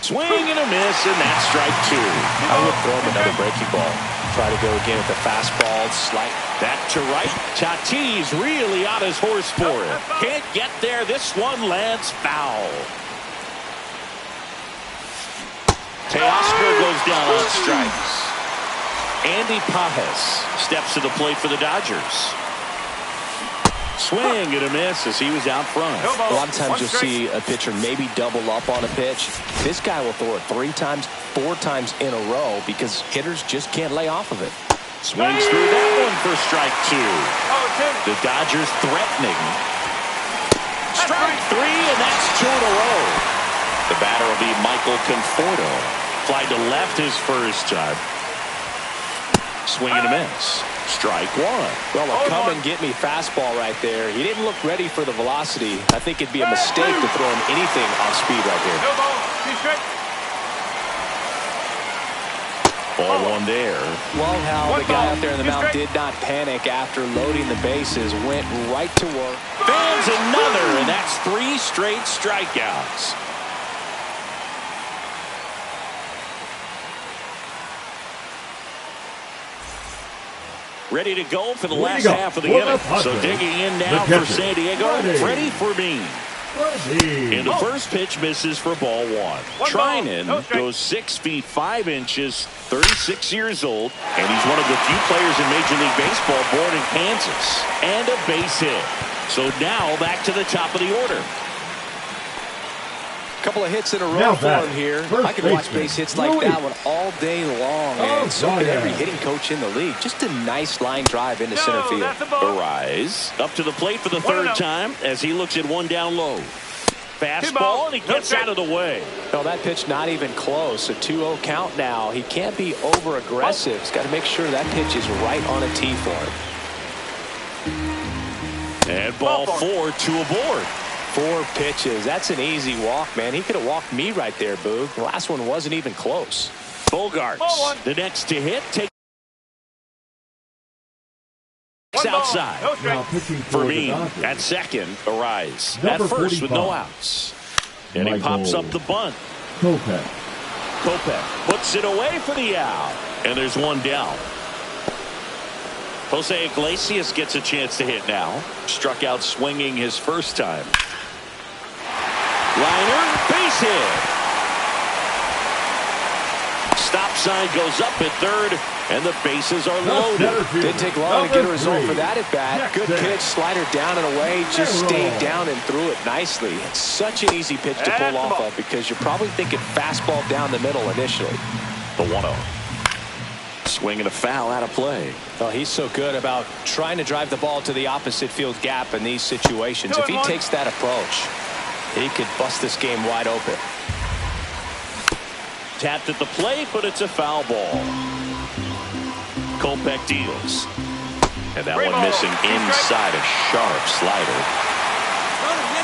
Swing and a miss, and that's strike 2. I would throw him another breaking ball. Try to go again with the fastball, slight. Back to right. Tatis really on his horse for it. Can't get there. This one lands foul. Teoscar goes down on strikes. Andy Pajes steps to the plate for the Dodgers. Swing and a miss as he was out front. A lot of times you'll see a pitcher maybe double up on a pitch. This guy will throw it 3 times, 4 times in a row because hitters just can't lay off of it. Swings through that one for strike 2. The Dodgers threatening. Strike 3, and that's 2 in a row. The batter will be Michael Conforto. Fly to left his first time. Swing and a miss. Strike 1. Well, a come-and-get-me fastball right there. He didn't look ready for the velocity. I think it'd be a mistake to throw him anything off speed right there. Ball 1 there. Well, how the guy out there in the mound did not panic after loading the bases. Went right to work. Fans another, and that's 3 straight strikeouts. Ready to go for the last half of the inning. So digging in now for San Diego, Freddie Fermin. And the first pitch misses for ball 1. Trinan goes 6 feet 5 inches, 36 years old, and he's one of the few players in Major League Baseball born in Kansas. And a base hit. So now back to the top of the order. Couple of hits in a row for him here. I could watch base hits like that one all day long. And so could every hitting coach in the league. Just a nice line drive into center field. Arise up to the plate for the third time as he looks at one down low. Fastball, and he gets out of the way. No, that pitch not even close. A 2-0 count now. He can't be over-aggressive. He's got to make sure that pitch is right on a tee for him. And ball 4, 2 aboard. 4 pitches. That's an easy walk, man. He could have walked me right there, Boog. The last one wasn't even close. Bogarts, the next to hit, takes outside. Now pitching For me, the Dodgers, at second, Arise. Number At first with no 45. outs. And he Michael pops up the bunt. Kopech. Kopech puts it away for the out. And there's one down. Jose Iglesias gets a chance to hit now. Struck out swinging his first time. Liner, base hit. Stop sign goes up at third, and the bases are loaded. Didn't take long to get a result for that at bat. Good pitch, slider down and away, just stayed down and threw it nicely. It's such an easy pitch to pull off of because you're probably thinking fastball down the middle initially. The 1-0. Swing and a foul out of play. Well, he's so good about trying to drive the ball to the opposite field gap in these situations. If he takes that approach, he could bust this game wide open. Tapped at the plate, but it's a foul ball. Kopech deals. And that one missing inside a sharp slider.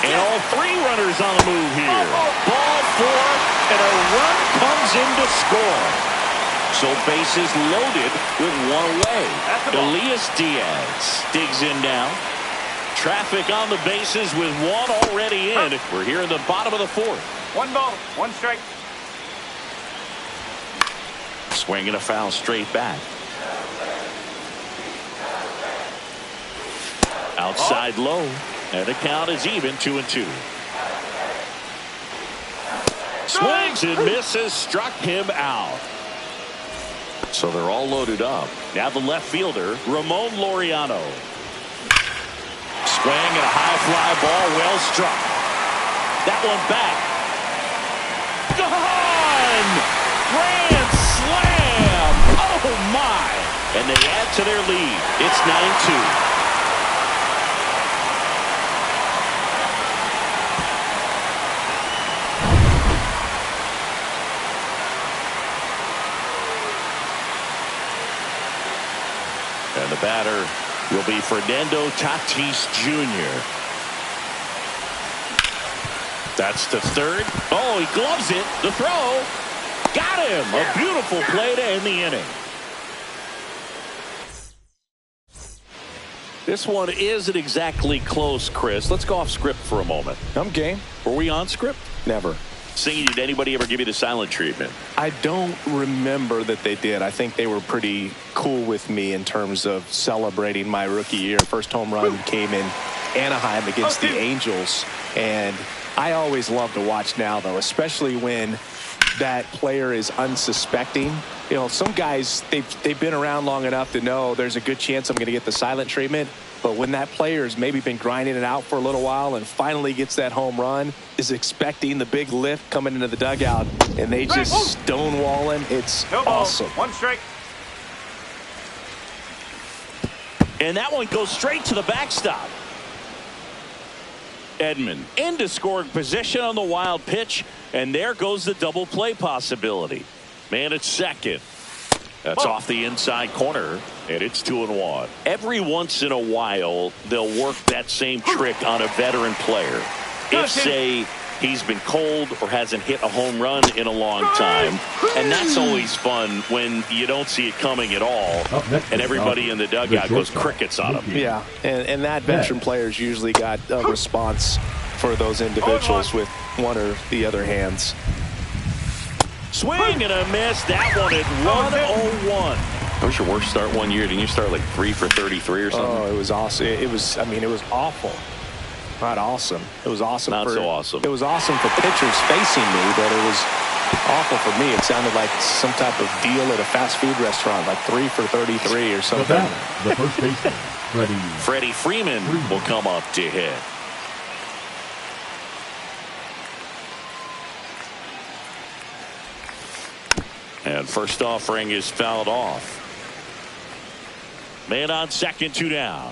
And all 3 runners on the move here. Ball 4, and a run comes in to score. So bases loaded with 1 away. Elias Diaz digs in now. Traffic on the bases with 1 already in. We're here in the bottom of the 4th. 1 ball, 1 strike. Swing and a foul straight back. Outside low, and the count is even 2-2. Swings and misses, struck him out. So they're all loaded up. Now the left fielder, Ramon Laureano. Swing and a high fly ball, well struck. That one back. Gone! Grand slam! Oh my! And they add to their lead. It's 9-2. And the batter will be Fernando Tatis Jr. That's the third. Oh, he gloves it. The throw. Got him. A beautiful play to end the inning. This one isn't exactly close, Chris. Let's go off script for a moment. I'm game. Were we on script? Never. Singing, did anybody ever give you the silent treatment? I don't remember that they did. I think they were pretty cool with me in terms of celebrating my rookie year. First home run came in Anaheim against the Angels. And I always love to watch now, though, especially when that player is unsuspecting. You know, some guys, they've been around long enough to know there's a good chance I'm going to get the silent treatment. But when that player has maybe been grinding it out for a little while and finally gets that home run, is expecting the big lift coming into the dugout, and they just stonewalling, it's awesome. 1 strike. And that one goes straight to the backstop. Edman into scoring position on the wild pitch, and there goes the double play possibility. Man at second. That's off the inside corner, and it's 2-1. Every once in a while, they'll work that same trick on a veteran player. If, say, he's been cold or hasn't hit a home run in a long time. And that's always fun when you don't see it coming at all, and everybody in the dugout goes crickets on him. Yeah, and that veteran player's usually got a response for those individuals with one or the other hands. Swing and a miss. That one at 101. That was your worst start one year. Didn't you start like 3 for 33 or something? Oh, it was awesome. It was, I mean, it was awful. Not awesome. It was awesome. Not so awesome. It was awesome for pitchers facing me, but it was awful for me. It sounded like some type of deal at a fast food restaurant, like 3 for 33 or something. The first baseman, Freddie Freeman will come up to hit. And first offering is fouled off. Man on second, 2 down.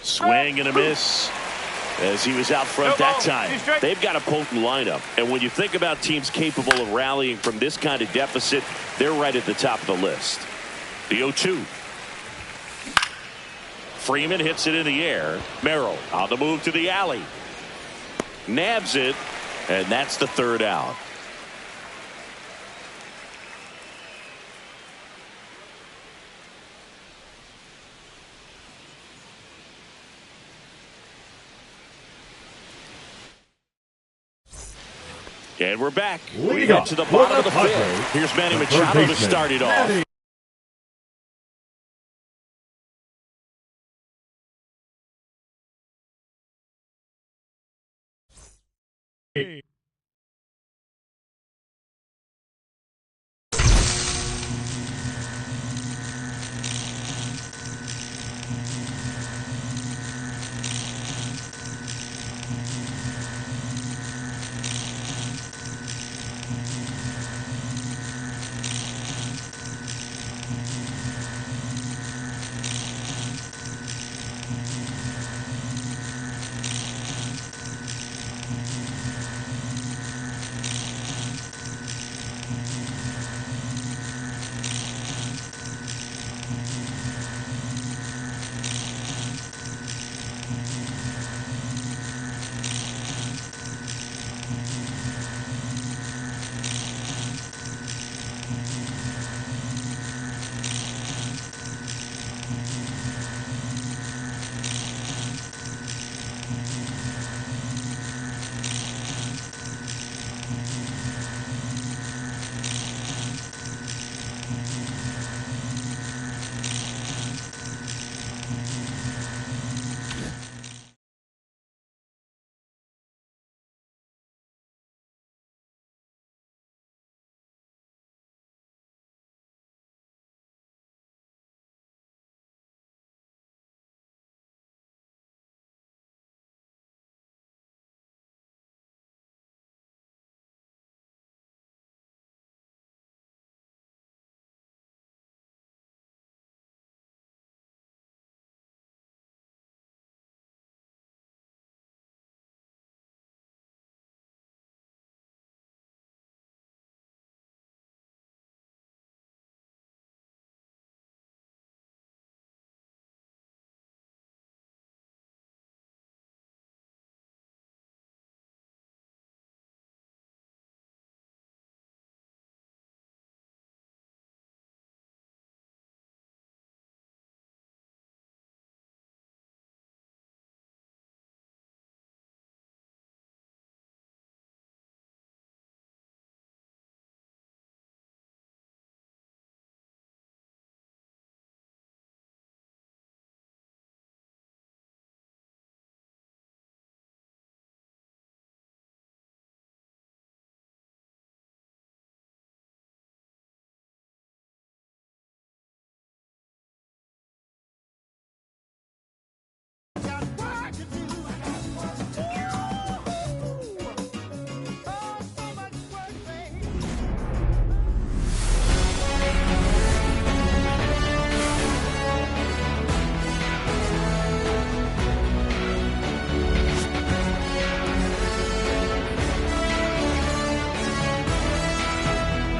Swing and a miss as he was out front that time. They've got a potent lineup. And when you think about teams capable of rallying from this kind of deficit, they're right at the top of the list. The 0-2. Freeman hits it in the air. Merrill on the move to the alley. Nabs it, and that's the third out. And we're back. We get to the bottom of the fifth. Here's Manny Machado to start it off.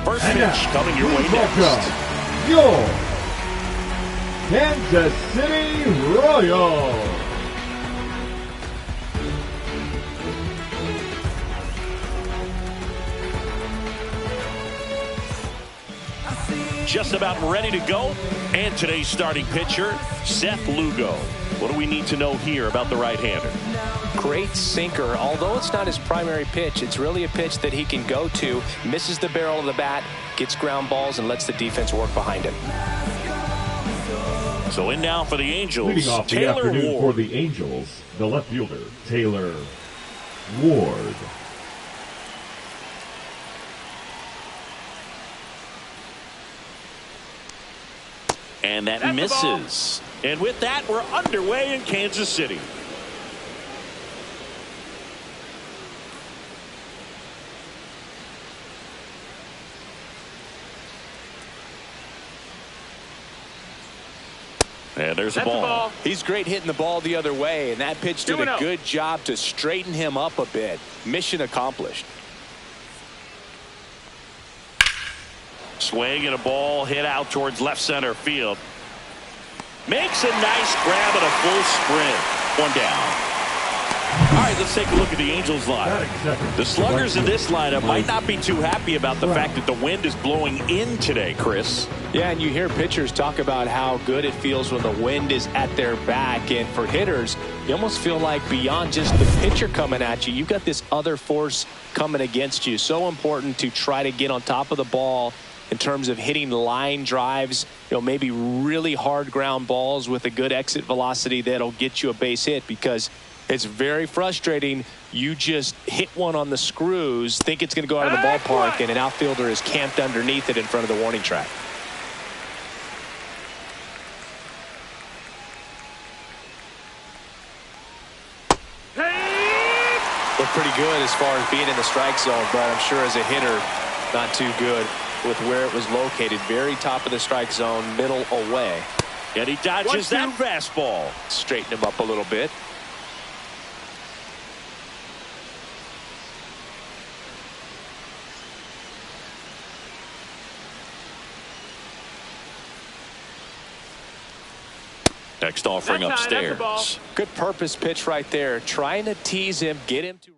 First pitch coming your way next. Your Kansas City Royals. Just about ready to go. And today's starting pitcher, Seth Lugo. What do we need to know here about the right-hander? Great sinker. Although it's not his primary pitch, it's really a pitch that he can go to, misses the barrel of the bat, gets ground balls, and lets the defense work behind him. So in now for the Angels, Leading off the Taylor afternoon Ward. for the Angels, the left fielder, Taylor Ward. And that misses. And with that, we're underway in Kansas City. And there's the ball. He's great hitting the ball the other way, and that pitch did a good job to straighten him up a bit. Mission accomplished. Swing and a ball hit out towards left center field. Makes a nice grab at a full sprint. One down. All right, let's take a look at the Angels lineup. The sluggers in this lineup might not be too happy about the fact that the wind is blowing in today, Chris. Yeah, and you hear pitchers talk about how good it feels when the wind is at their back. And for hitters, you almost feel like beyond just the pitcher coming at you, you've got this other force coming against you. So important to try to get on top of the ball in terms of hitting line drives, maybe really hard ground balls with a good exit velocity that'll get you a base hit, because it's very frustrating. You just hit one on the screws, think it's going to go out of the ballpark, and an outfielder is camped underneath it in front of the warning track. Look pretty good as far as being in the strike zone, but I'm sure as a hitter, not too good with where it was located. Very top of the strike zone, middle away. And he dodges that fastball. Straighten him up a little bit. Next offering upstairs. Good purpose pitch right there. Trying to tease him, get him to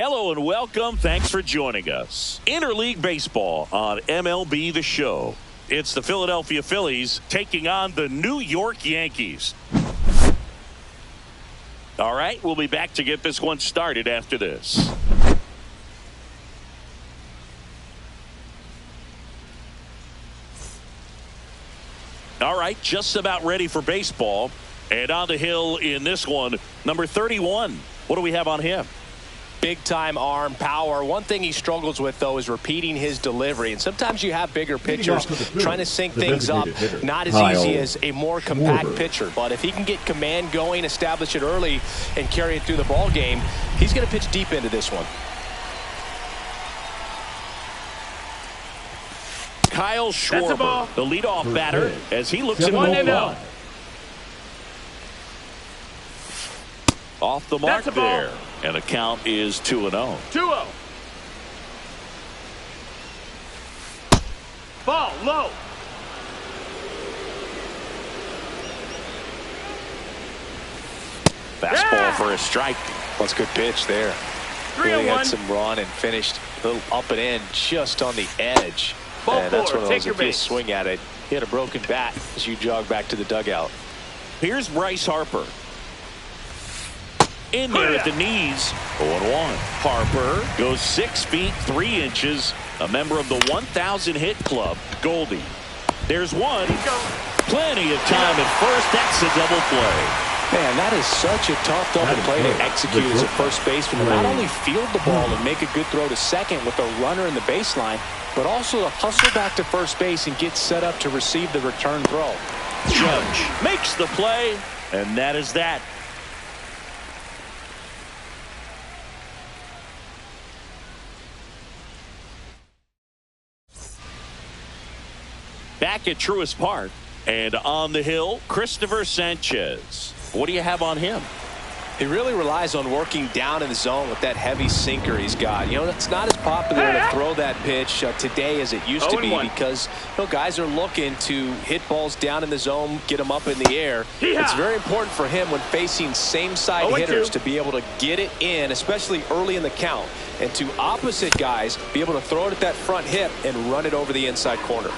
Hello and welcome. Thanks for joining us. Interleague Baseball on MLB The Show. It's the Philadelphia Phillies taking on the New York Yankees. All right, we'll be back to get this one started after this. All right, just about ready for baseball. And on the hill in this one, number 31. What do we have on him? Big time arm power. One thing he struggles with, though, is repeating his delivery. And sometimes you have bigger pitchers trying to sync things up. Not as easy as a more compact pitcher. But if he can get command going, establish it early, and carry it through the ball game, he's going to pitch deep into this one. Kyle Schwarber, the leadoff batter, as he looks at 1-0. Off the mark there. And the count is 2-0. 2-0. Ball low. Fastball for a strike. That's a good pitch there. 3-1. Really had some run and finished a little up and in just on the edge. Ball and that's four. one of Take those, your if you base. swing at it, he had a broken bat as you jog back to the dugout. Here's Bryce Harper. In there at the knees. 0-1. Harper goes 6 feet 3 inches. A member of the 1,000 hit club. Goldie. There's one. Plenty of time at first. That's a double play. Man, that is such a tough double play to execute as a first baseman. Not only field the ball and make a good throw to second with a runner in the baseline, but also to hustle back to first base and get set up to receive the return throw. Judge makes the play, and that is that. Back at Truist Park, and on the hill, Christopher Sanchez. What do you have on him? He really relies on working down in the zone with that heavy sinker he's got. You know, it's not as popular to throw that pitch today as it used to be because guys are looking to hit balls down in the zone, get them up in the air. It's very important for him when facing same-side hitters to be able to get it in, especially early in the count, and to opposite guys be able to throw it at that front hip and run it over the inside corner.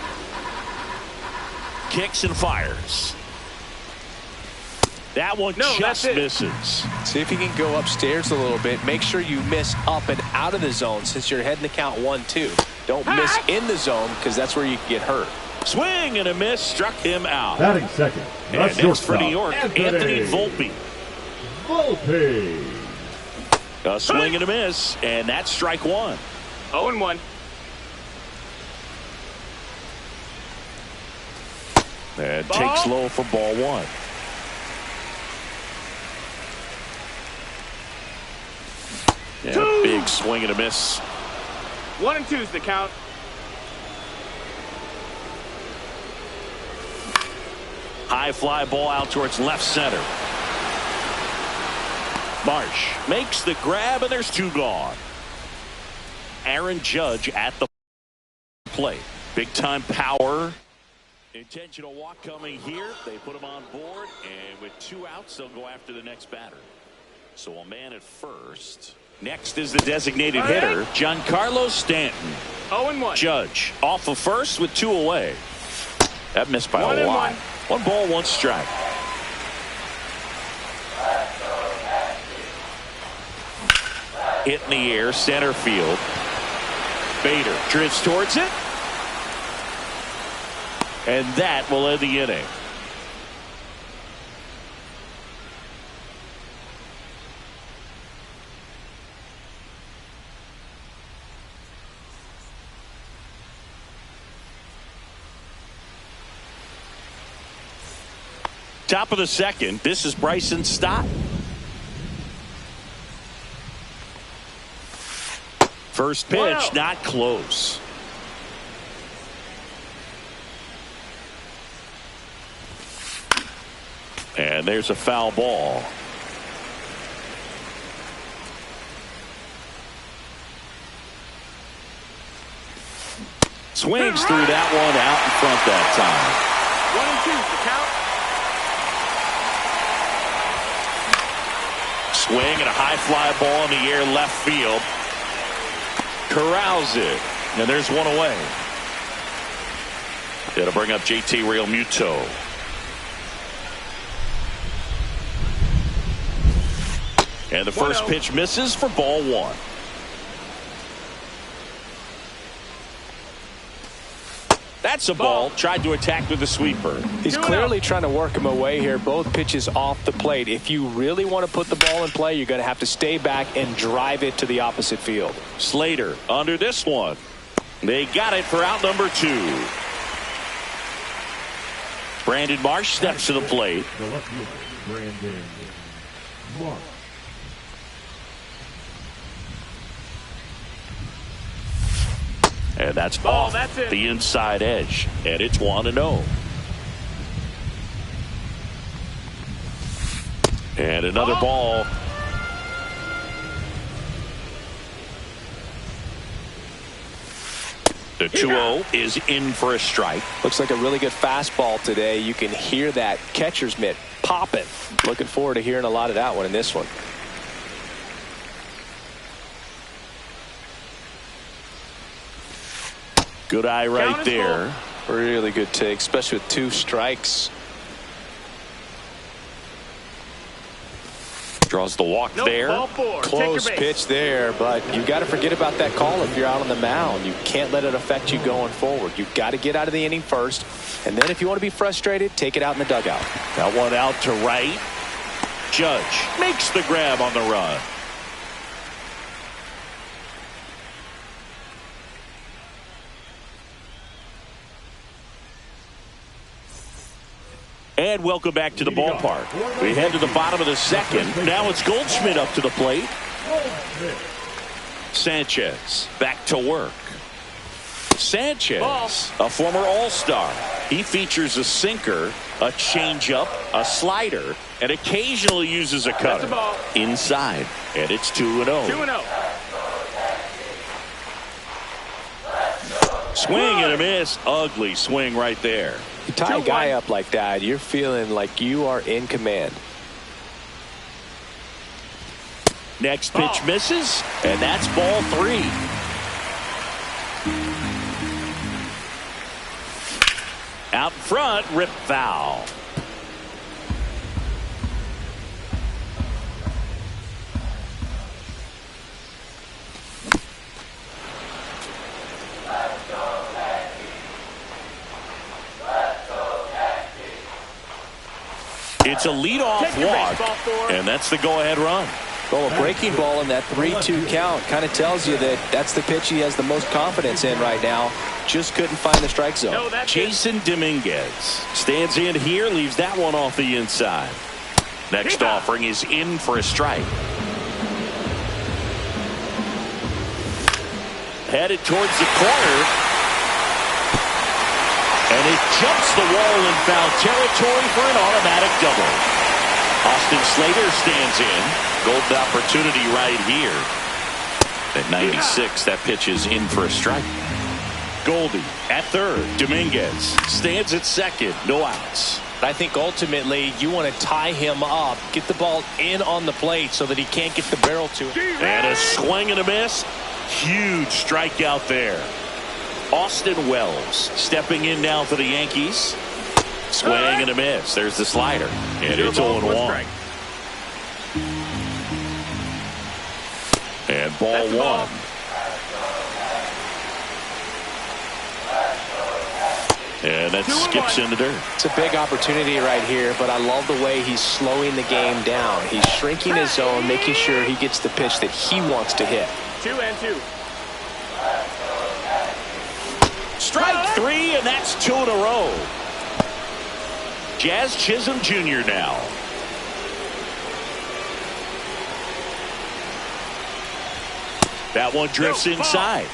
Kicks and fires. That one just misses. See if you can go upstairs a little bit. Make sure you miss up and out of the zone since you're heading to count 1-2. Don't miss in the zone because that's where you can get hurt. Swing and a miss, struck him out. Batting second. And next for New York, Anthony Volpe. A swing and a miss, and that's strike one. 0-1. And takes low for ball one. Yeah, big swing and a miss. 1-2 is the count. High fly ball out towards left center. Marsh makes the grab, and there's two gone. Aaron Judge at the plate. Big time power. Intentional walk coming here. They put him on board, and with 2 outs, they'll go after the next batter. So a man at first. Next is the designated hitter, Giancarlo Stanton. 0-1. Judge off of first with 2 away. That missed by a lot. 1 ball, 1 strike. Hit in the air, center field. Bader drifts towards it. And that will end the inning. Top of the second. This is Bryson Stott. First pitch, not close. And there's a foul ball. Swings through that one out in front that time. 1-2 the count. Swing and a high fly ball in the air left field. Corrals it. And there's one away. It'll bring up JT Realmuto. And the first pitch misses for ball one. That's a ball. Tried to attack with a sweeper. He's clearly trying to work him away here. Both pitches off the plate. If you really want to put the ball in play, you're going to have to stay back and drive it to the opposite field. Slater under this one. They got it for out number 2. Brandon Marsh steps to the plate. The left fielder, Brandon Marsh. And that's off the inside edge. And it's 1-0. And another ball. The 2-0 is in for a strike. Looks like a really good fastball today. You can hear that catcher's mitt popping. Looking forward to hearing a lot of that one in this one. Good eye right there. Really good take, especially with 2 strikes. Draws the walk there. Close pitch there, but you got to forget about that call if you're out on the mound. You can't let it affect you going forward. You've got to get out of the inning first, and then if you want to be frustrated, take it out in the dugout. That one out to right. Judge makes the grab on the run. And welcome back to the ballpark. We head to the bottom of the second. Now it's Goldschmidt up to the plate. Sanchez back to work. Sanchez, a former All-Star. He features a sinker, a changeup, a slider, and occasionally uses a cutter. Inside, and it's 2-0. 2-0. Swing and a miss. Ugly swing right there. You tie a guy up like that, you're feeling like you are in command. Next pitch misses, and that's ball 3. Out front, rip foul. It's a leadoff walk, and that's the go-ahead run. Well, a breaking ball in that 3-2 count kind of tells you that that's the pitch he has the most confidence in right now. Just couldn't find the strike zone. Jason Dominguez stands in here, leaves that one off the inside. Next offering is in for a strike. Headed towards the corner. And it jumps the wall in foul territory for an automatic double. Austin Slater stands in. Golden opportunity right here. At 96, that pitch is in for a strike. Goldie at third. Dominguez stands at second. No outs. I think ultimately you want to tie him up, get the ball in on the plate so that he can't get the barrel to it. And a swing and a miss. Huge strikeout there. Austin Wells stepping in now for the Yankees. Swing and a miss. There's the slider. And it's 0-1. And ball 1. And that skips in the dirt. It's a big opportunity right here, but I love the way he's slowing the game down. He's shrinking his zone, making sure he gets the pitch that he wants to hit. 2-2. Strike 3, and that's 2 in a row. Jazz Chisholm Jr. now. That one drifts inside.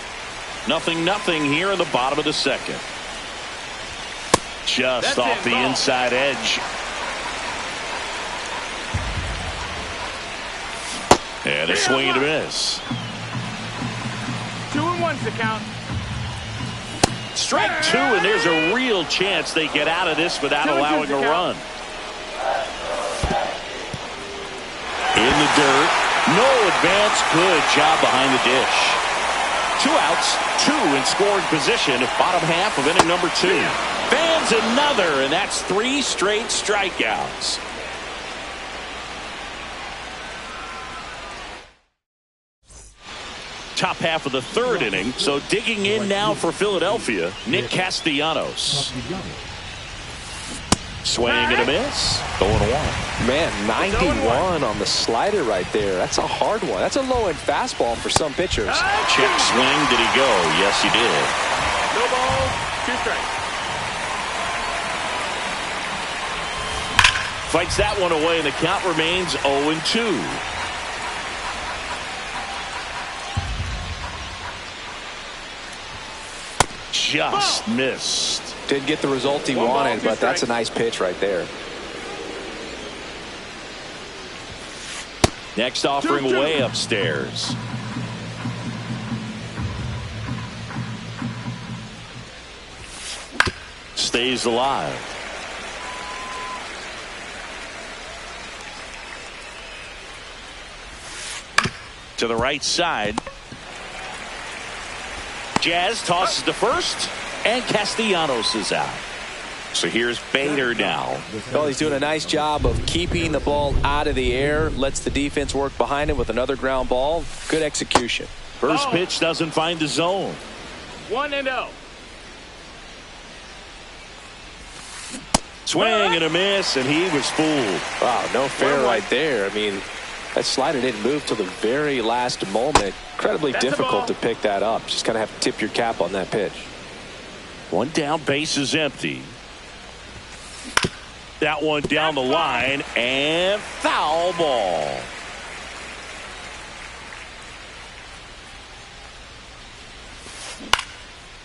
0-0 here in the bottom of the second. Just off the inside edge. And a swing and a miss. 2-1's the count. Strike 2, and there's a real chance they get out of this without allowing a run. In the dirt. No advance. Good job behind the dish. 2 outs, 2 in scoring position. Bottom half of inning number 2. Fans another, and that's 3 straight strikeouts. Top half of the 3rd inning. So digging in now for Philadelphia, Nick Castellanos. Swing and a miss. 0-1. Man, 91 on the slider right there. That's a hard one. That's a low-end fastball for some pitchers. Check swing. Did he go? Yes, he did. No balls, 2 strikes. Fights that one away, and the count remains 0-2. Just missed. Didn't get the result he wanted, but that's a nice pitch right there. Next offering way upstairs. Stays alive. To the right side. Jazz tosses to first, and Castellanos is out. So here's Bader now. Well, he's doing a nice job of keeping the ball out of the air. Lets the defense work behind him with another ground ball. Good execution. First pitch doesn't find the zone. 1-0. Swing and a miss, and he was fooled. Wow, no fair right there. I mean, that slider didn't move till the very last moment. Incredibly difficult to pick that up. Just kind of have to tip your cap on that pitch. 1 down, base is empty. That one down the line, and foul ball.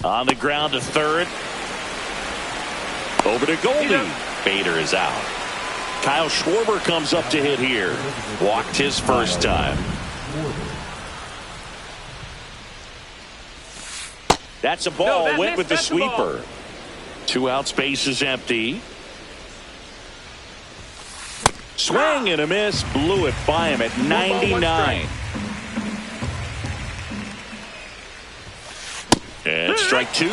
On the ground to third. Over to Goldie. Bader is out. Kyle Schwarber comes up to hit here. Walked his first time. That's a ball. Went with the sweeper. 2 outs, base is empty. Swing and a miss. Blew it by him at 99. And strike 2.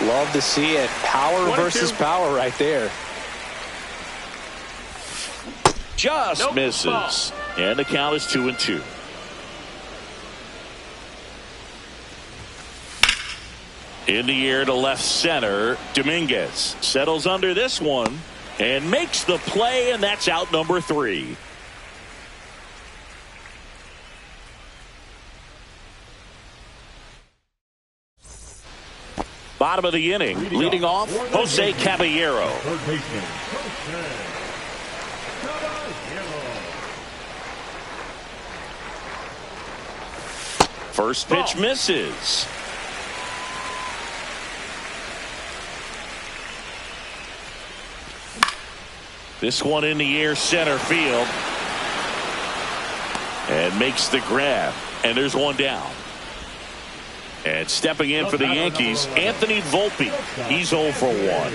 Love to see it. Power versus power right there. Just misses. And the count is 2-2. In the air to left center. Dominguez settles under this one and makes the play, and that's out number 3. Bottom of the inning, leading off, Jose Caballero. Third baseman, Jose Caballero. First pitch misses. This one in the air, center field. And makes the grab. And there's one down. And stepping in for the Yankees, Anthony Volpe. He's 0 for 1.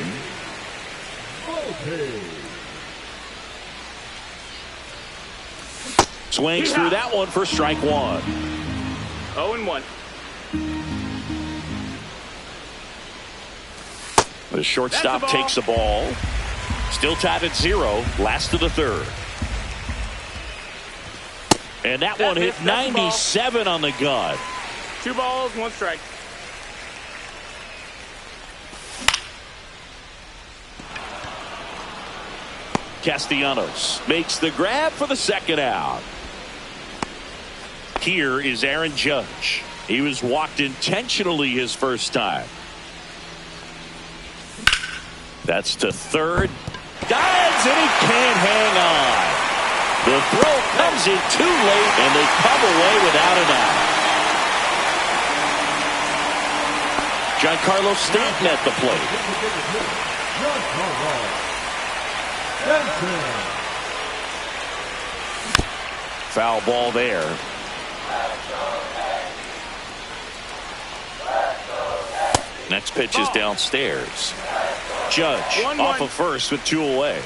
Swings through that one for strike 1. 0-1. The shortstop takes the ball. Still tied at 0. Last of the 3rd. And that one hit 97 on the gun. 2 balls, 1 strike. Castellanos makes the grab for the second out. Here is Aaron Judge. He was walked intentionally his first time. That's to third. Dives, and he can't hang on. The throw comes in too late, and they come away without an out. Giancarlo Stanton at the plate. Foul ball there. Next pitch is downstairs. Judge off of first with 2 away.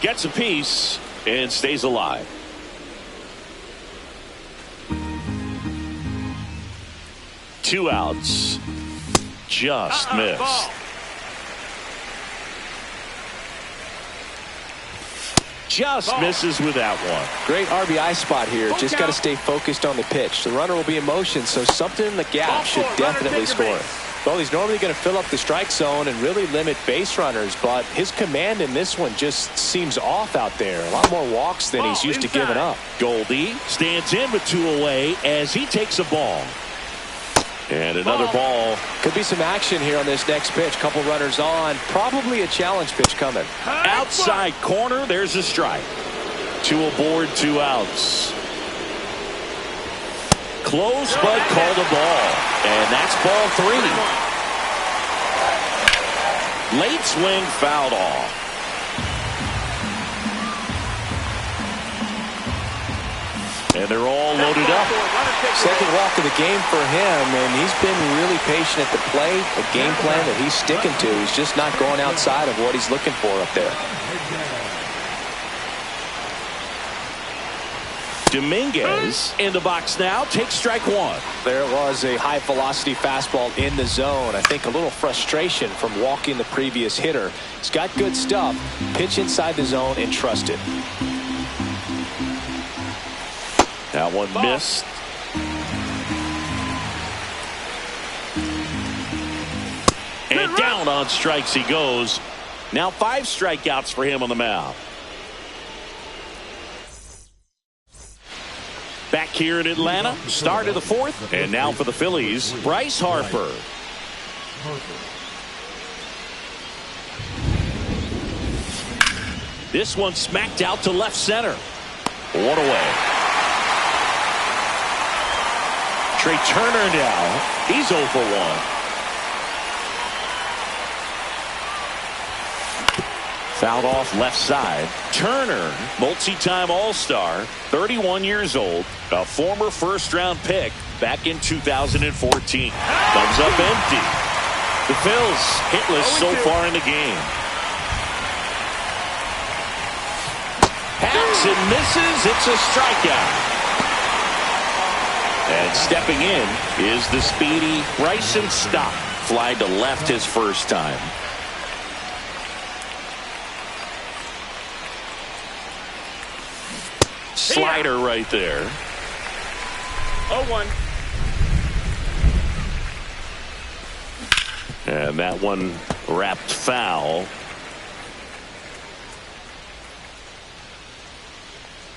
Gets a piece and stays alive. Two outs. Just missed. Ball. Just misses with that one. Great RBI spot here. Just got to stay focused on the pitch. The runner will be in motion, so something in the gap should definitely score. Well, he's normally going to fill up the strike zone and really limit base runners, but his command in this one just seems off out there. A lot more walks than he's used to giving up. Goldie stands in with two away as he takes a ball. And another ball. Could be some action here on this next pitch. Couple runners on. Probably a challenge pitch coming. Outside corner. There's a strike. Two aboard, two outs. Close, but called a ball. And that's ball three. Late swing, fouled off. And they're all loaded up. Second walk of the game for him, and he's been really patient at the plate. A game plan that he's sticking to. He's just not going outside of what he's looking for up there. Dominguez in the box now. Takes strike one. There was a high velocity fastball in the zone. I think a little frustration from walking the previous hitter. He's got good stuff. Pitch inside the zone and trust it. That one missed. And down on strikes he goes. Now 5 strikeouts for him on the mound. Back here in Atlanta, start of the 4th. And now for the Phillies, Bryce Harper. This one smacked out to left center. One away. Trey Turner now. He's 0 for 1. Fouled off left side. Turner, multi-time All-Star, 31 years old, a former first-round pick back in 2014. Thumbs up empty. The Phils hitless so far in the game. Hacks and misses. It's a strikeout. And stepping in is the speedy Bryson Stott. Fly to left his first time. Slider right there. 0-1. And that one wrapped foul.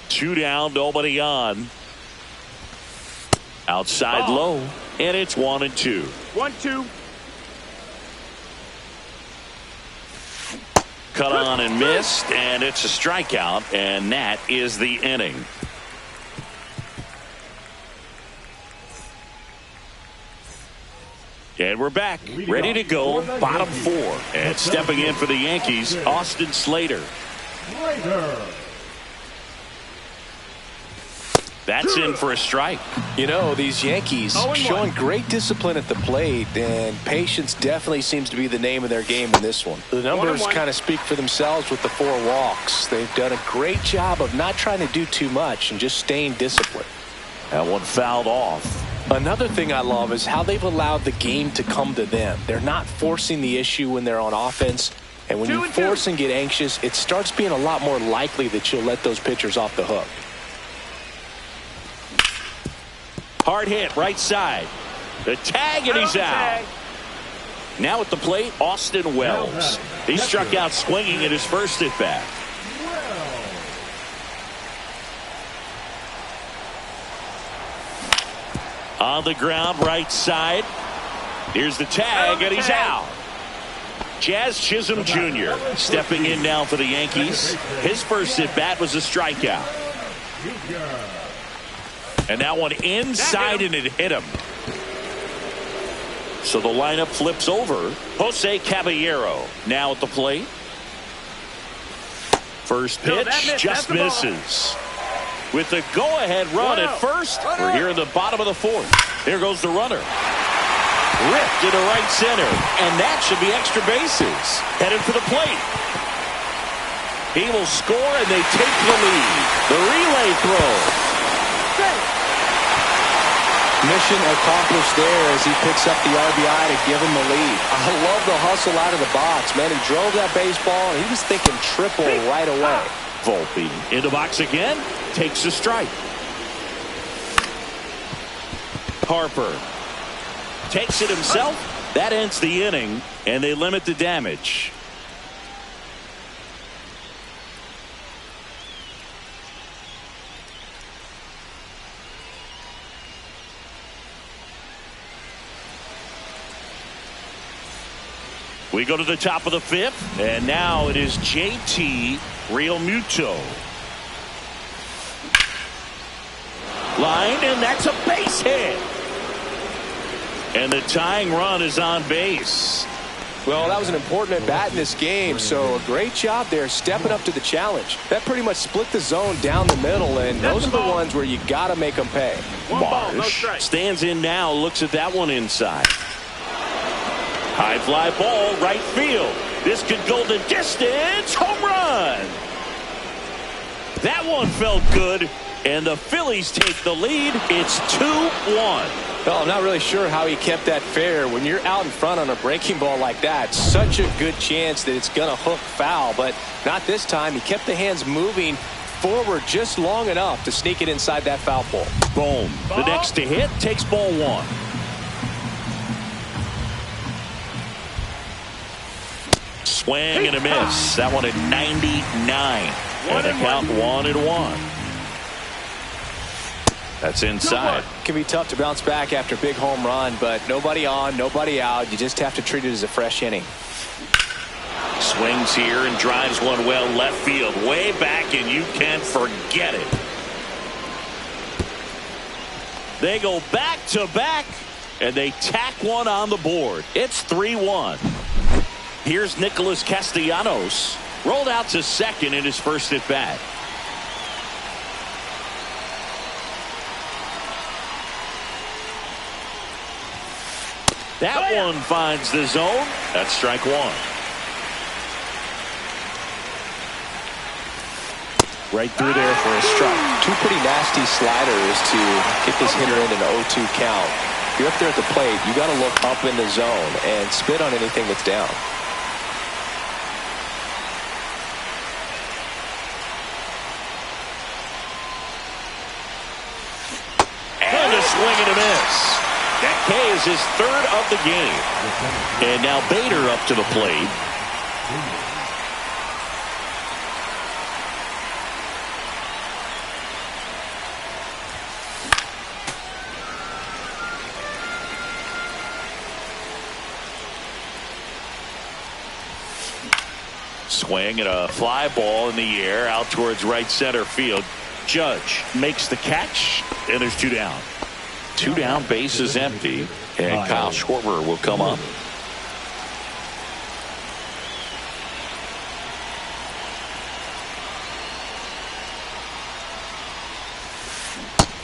2 down, nobody on. Outside low, and it's 1-2. 1-2. Cut on and missed, and it's a strikeout, and that is the inning. And we're back, ready to go, bottom 4. And stepping in for the Yankees, Austin Slater. That's in for a strike. You know, these Yankees showing great discipline at the plate, and patience definitely seems to be the name of their game in this one. The numbers kind of speak for themselves with the 4 walks. They've done a great job of not trying to do too much and just staying disciplined. That one fouled off. Another thing I love is how they've allowed the game to come to them. They're not forcing the issue when they're on offense. And when you force and get anxious, it starts being a lot more likely that you'll let those pitchers off the hook. Hard hit, right side. The tag, and he's out. Now at the plate, Austin Wells. He struck out swinging at his first at-bat. On the ground, right side. Here's the tag, and he's out. Jazz Chisholm Jr. stepping in now for the Yankees. His first at-bat was a strikeout. And that one inside, and it hit him. So the lineup flips over. Jose Caballero now at the plate. First pitch just misses. With the go-ahead run at first, we're here in the bottom of the 4th. Here goes the runner. Ripped into right center, and that should be extra bases. Headed for the plate. He will score, and they take the lead. The relay throw. Mission accomplished there as he picks up the RBI to give him the lead. I love the hustle out of the box, man. He drove that baseball, and he was thinking triple right away. Volpe in the box again, takes a strike. Harper takes it himself. That ends the inning, and they limit the damage. We go to the top of the fifth, and now it is JT Realmuto. Line, and that's a base hit. And the tying run is on base. Well, that was an important at-bat in this game, so a great job there stepping up to the challenge. That pretty much split the zone down the middle, and those are the ones where you got to make them pay. Marsh stands in now, looks at that one inside. High fly ball, right field. This could go the distance. Home run. That one felt good, and the Phillies take the lead. It's 2-1. Well, I'm not really sure how he kept that fair. When you're out in front on a breaking ball like that, such a good chance that it's going to hook foul, but not this time. He kept the hands moving forward just long enough to sneak it inside that foul pole. Boom. The next to hit takes ball one. Swing and a miss. That one at 99. And the count 1-1. That's inside. It can be tough to bounce back after a big home run, but nobody on, nobody out. You just have to treat it as a fresh inning. Swings here and drives one well left field. Way back, and you can't forget it. They go back to back, and they tack one on the board. It's 3-1. Here's Nicholas Castellanos. Rolled out to second in his first at bat. That one finds the zone. That's strike one. Right through there for a strike. Two pretty nasty sliders to get this hitter in an 0-2 count. If you're up there at the plate, you got to look up in the zone and spit on anything that's down. And a swing and a miss. That K is his third of the game. And now Bader up to the plate. Swing and a fly ball in the air out towards right center field. Judge makes the catch, and there's two down. Two down, base is empty, and Kyle Schwarber will come up.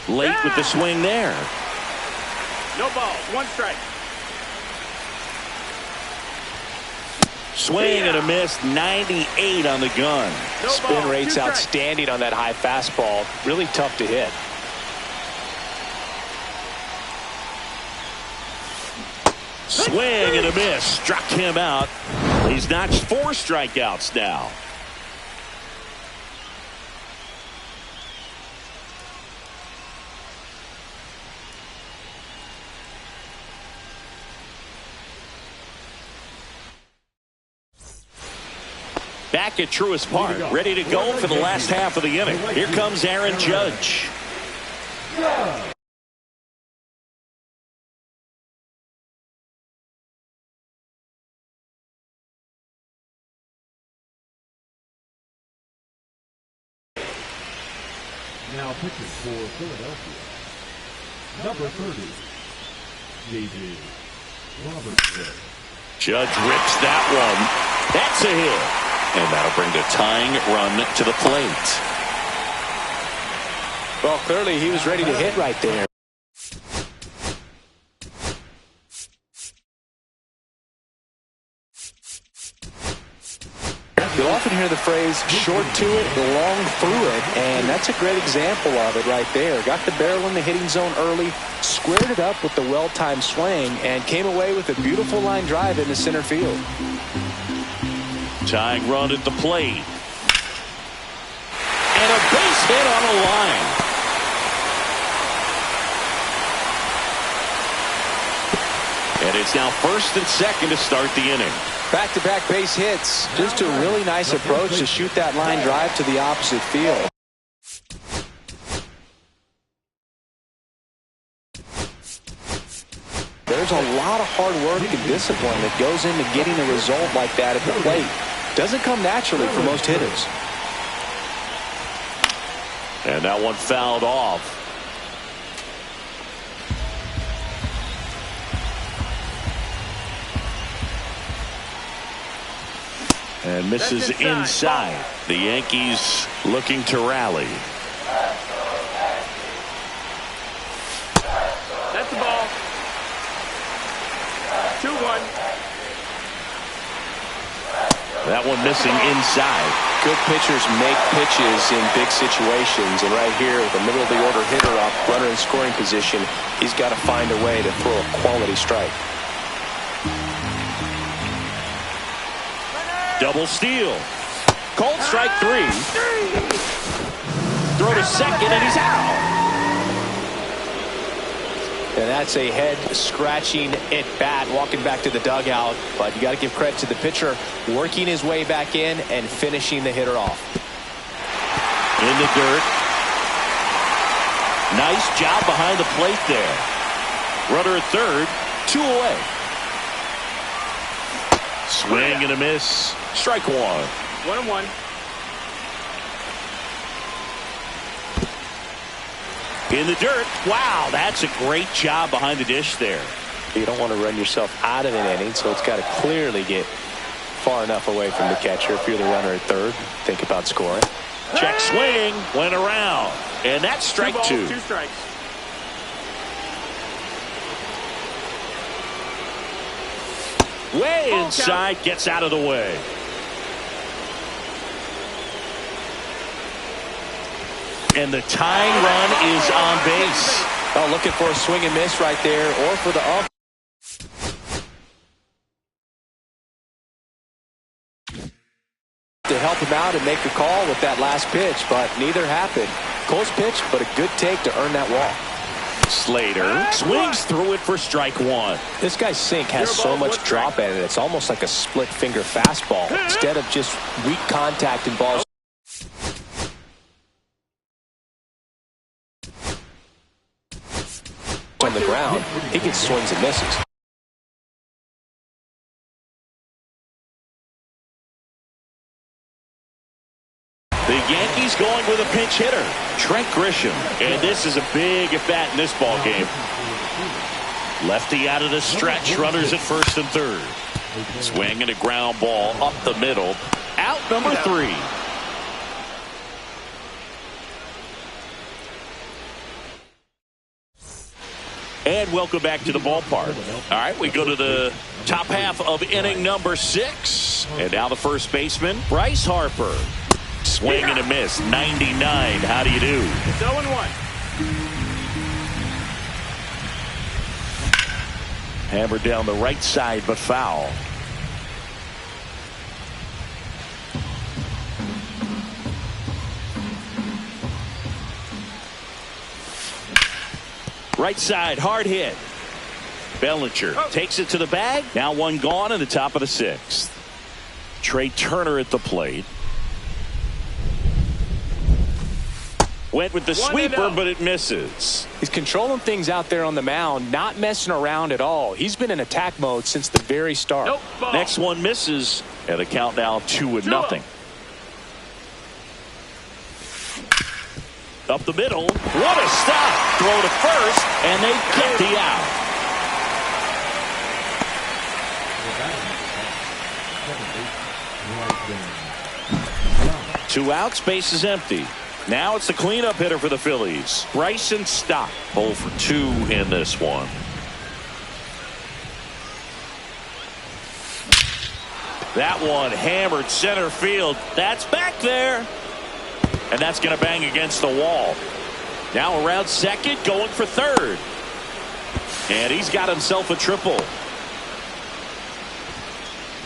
Late with the swing there. No balls, one strike. Swing and a miss, 98 on the gun. Spin rate's outstanding on that high fastball. Really tough to hit. Swing and a miss. Struck him out. He's notched 4 strikeouts now. Back at Truist Park, ready to go for the last half of the inning. Here comes Aaron Judge. Now pitching for Philadelphia, number 30, J.J. Robertson. Judge rips that one. That's a hit. And that'll bring the tying run to the plate. Well, clearly he was ready to hit right there. You'll often hear the phrase short to it, long through it, and that's a great example of it right there. Got the barrel in the hitting zone early, squared it up with the well-timed swing, and came away with a beautiful line drive into center field. Tying run at the plate. And a base hit on the line. And it's now first and second to start the inning. Back-to-back base hits. Just a really nice approach to shoot that line drive to the opposite field. There's a lot of hard work and discipline that goes into getting a result like that at the plate. Doesn't come naturally for most hitters. And that one fouled off. And misses inside. The Yankees looking to rally. That's the ball. 2-1. That one missing inside. Good pitchers make pitches in big situations, and right here, the middle of the order hitter up, runner in scoring position, he's got to find a way to throw a quality strike. Double steal. Called strike 3. Throw to second, and he's out. And that's a head-scratching at-bat, walking back to the dugout. But you got to give credit to the pitcher, working his way back in and finishing the hitter off. In the dirt. Nice job behind the plate there. Runner at third, 2 away. Swing and a miss. Strike 1. 1-1. In the dirt. Wow, that's a great job behind the dish there. You don't want to run yourself out of an inning, so it's got to clearly get far enough away from the catcher. If you're the runner at third, think about scoring. Check swing, went around, and that's strike 2. 2 strikes. Way inside, gets out of the way. And the tying run is on base. Oh, looking for a swing and miss right there, or for the ump. To help him out and make the call with that last pitch, but neither happened. Close pitch, but a good take to earn that walk. Slater swings through it for strike 1. This guy's sink has so much drop at it, it's almost like a split finger fastball. Instead of just weak contact and balls on the ground, he gets swings and misses. The Yankees going with a pinch hitter, Trent Grisham. And this is a big at-bat in this ball game. Lefty out of the stretch, runners at first and third. Swing and a ground ball up the middle. Out number 3. And welcome back to the ballpark. All right, we go to the top half of inning number 6. And now the first baseman, Bryce Harper. Swing and a miss, 99. How do you do? It's 0-1. Hammered down the right side, but foul. Right side, hard hit. Bellinger takes it to the bag. Now one gone in the top of the 6th. Trey Turner at the plate. Went with the sweeper, but it misses. He's controlling things out there on the mound, not messing around at all. He's been in attack mode since the very start. Next one misses, and the count now 2-0. Up the middle. What a stop. Throw to first, and they get the out. Two outs, base is empty. Now it's the cleanup hitter for the Phillies, Bryson Stott. 0 for 2 in this one. That one hammered center field. That's back there. And that's going to bang against the wall. Now around second, going for third. And he's got himself a triple.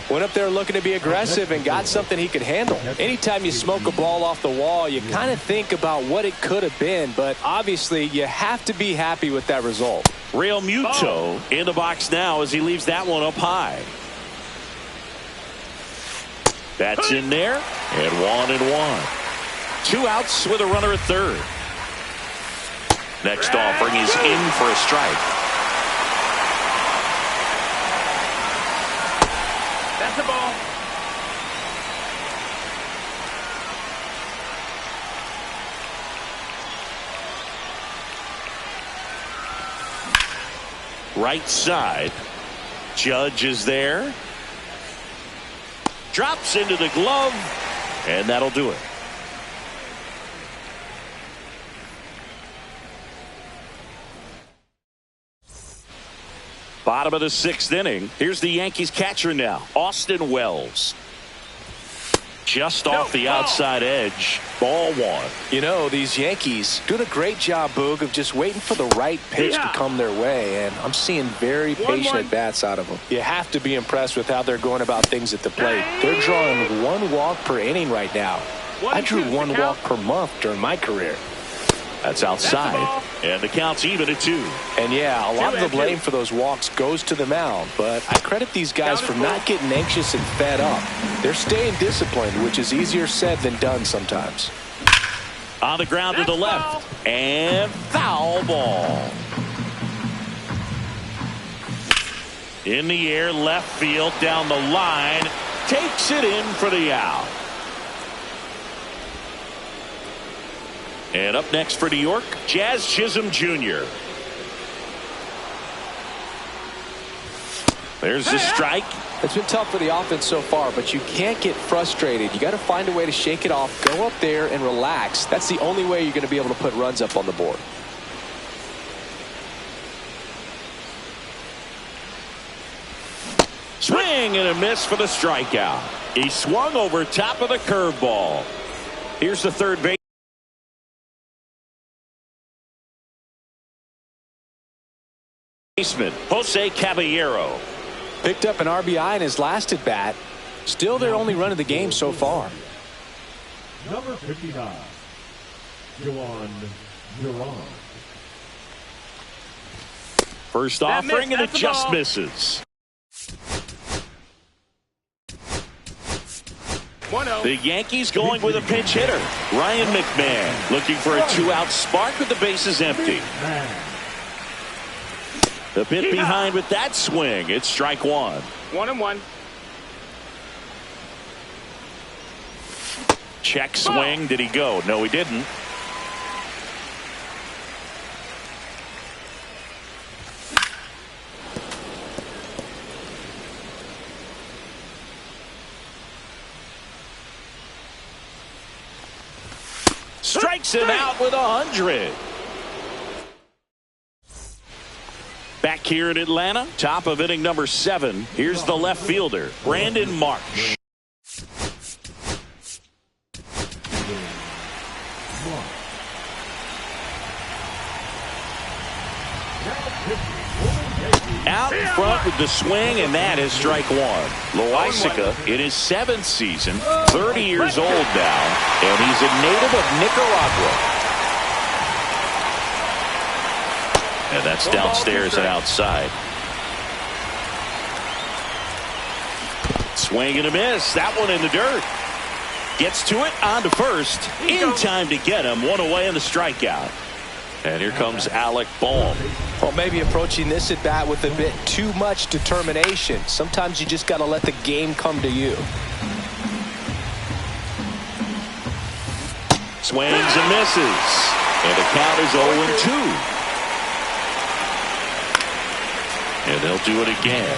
Went up there looking to be aggressive and got something he could handle. Anytime you smoke a ball off the wall, you kind of think about what it could have been, but obviously you have to be happy with that result. Real Muto in the box now as he leaves that one up high. That's in there, and 1-1. 2 outs with a runner at third. Next offering is in for a strike. That's the ball. Right side. Judge is there. Drops into the glove, and that'll do it. Bottom of the 6th inning. Here's the Yankees catcher now, Austin Wells. Just off the outside edge. Ball 1. You know, these Yankees doing a great job, Boog, of just waiting for the right pitch to come their way, and I'm seeing very patient at-bats out of them. You have to be impressed with how they're going about things at the plate. They're drawing 1 walk per inning right now. I drew 1 walk per month during my career. That's outside, and the count's even at 2. And yeah, a lot of the blame for those walks goes to the mound, but I credit these guys for not getting anxious and fed up. They're staying disciplined, which is easier said than done sometimes. On the ground to the left, and foul ball. In the air, left field, down the line, takes it in for the out. And up next for New York, Jazz Chisholm Jr. There's the strike. It's been tough for the offense so far, but you can't get frustrated. You got to find a way to shake it off, go up there and relax. That's the only way you're going to be able to put runs up on the board. Swing and a miss for the strikeout. He swung over top of the curveball. Here's the third baseman, Jose Caballero. Picked up an RBI in his last at bat. Still their only run of the game so far. Number 59, Juan Duran. First offering, and it just misses. 1-0. The Yankees going with a pinch hitter. Ryan McMahon looking for a 2-out spark with the bases empty. The bit behind with that swing. It's strike 1. 1-1. Check swing. Did he go? No, he didn't. Strikes him out with 100. Back here in Atlanta, top of inning number 7. Here's the left fielder, Brandon Marsh. Out in front with the swing, and that is strike 1. Loaisaga in his 7th season, 30 years old now, and he's a native of Nicaragua. And that's downstairs and outside. Swing and a miss. That one in the dirt. Gets to it, on to first. In time to get him. 1 away in the strikeout. And here comes Alec Boehm. Well, maybe approaching this at bat with a bit too much determination. Sometimes you just got to let the game come to you. Swings and misses. And the count is 0-2. And they'll do it again.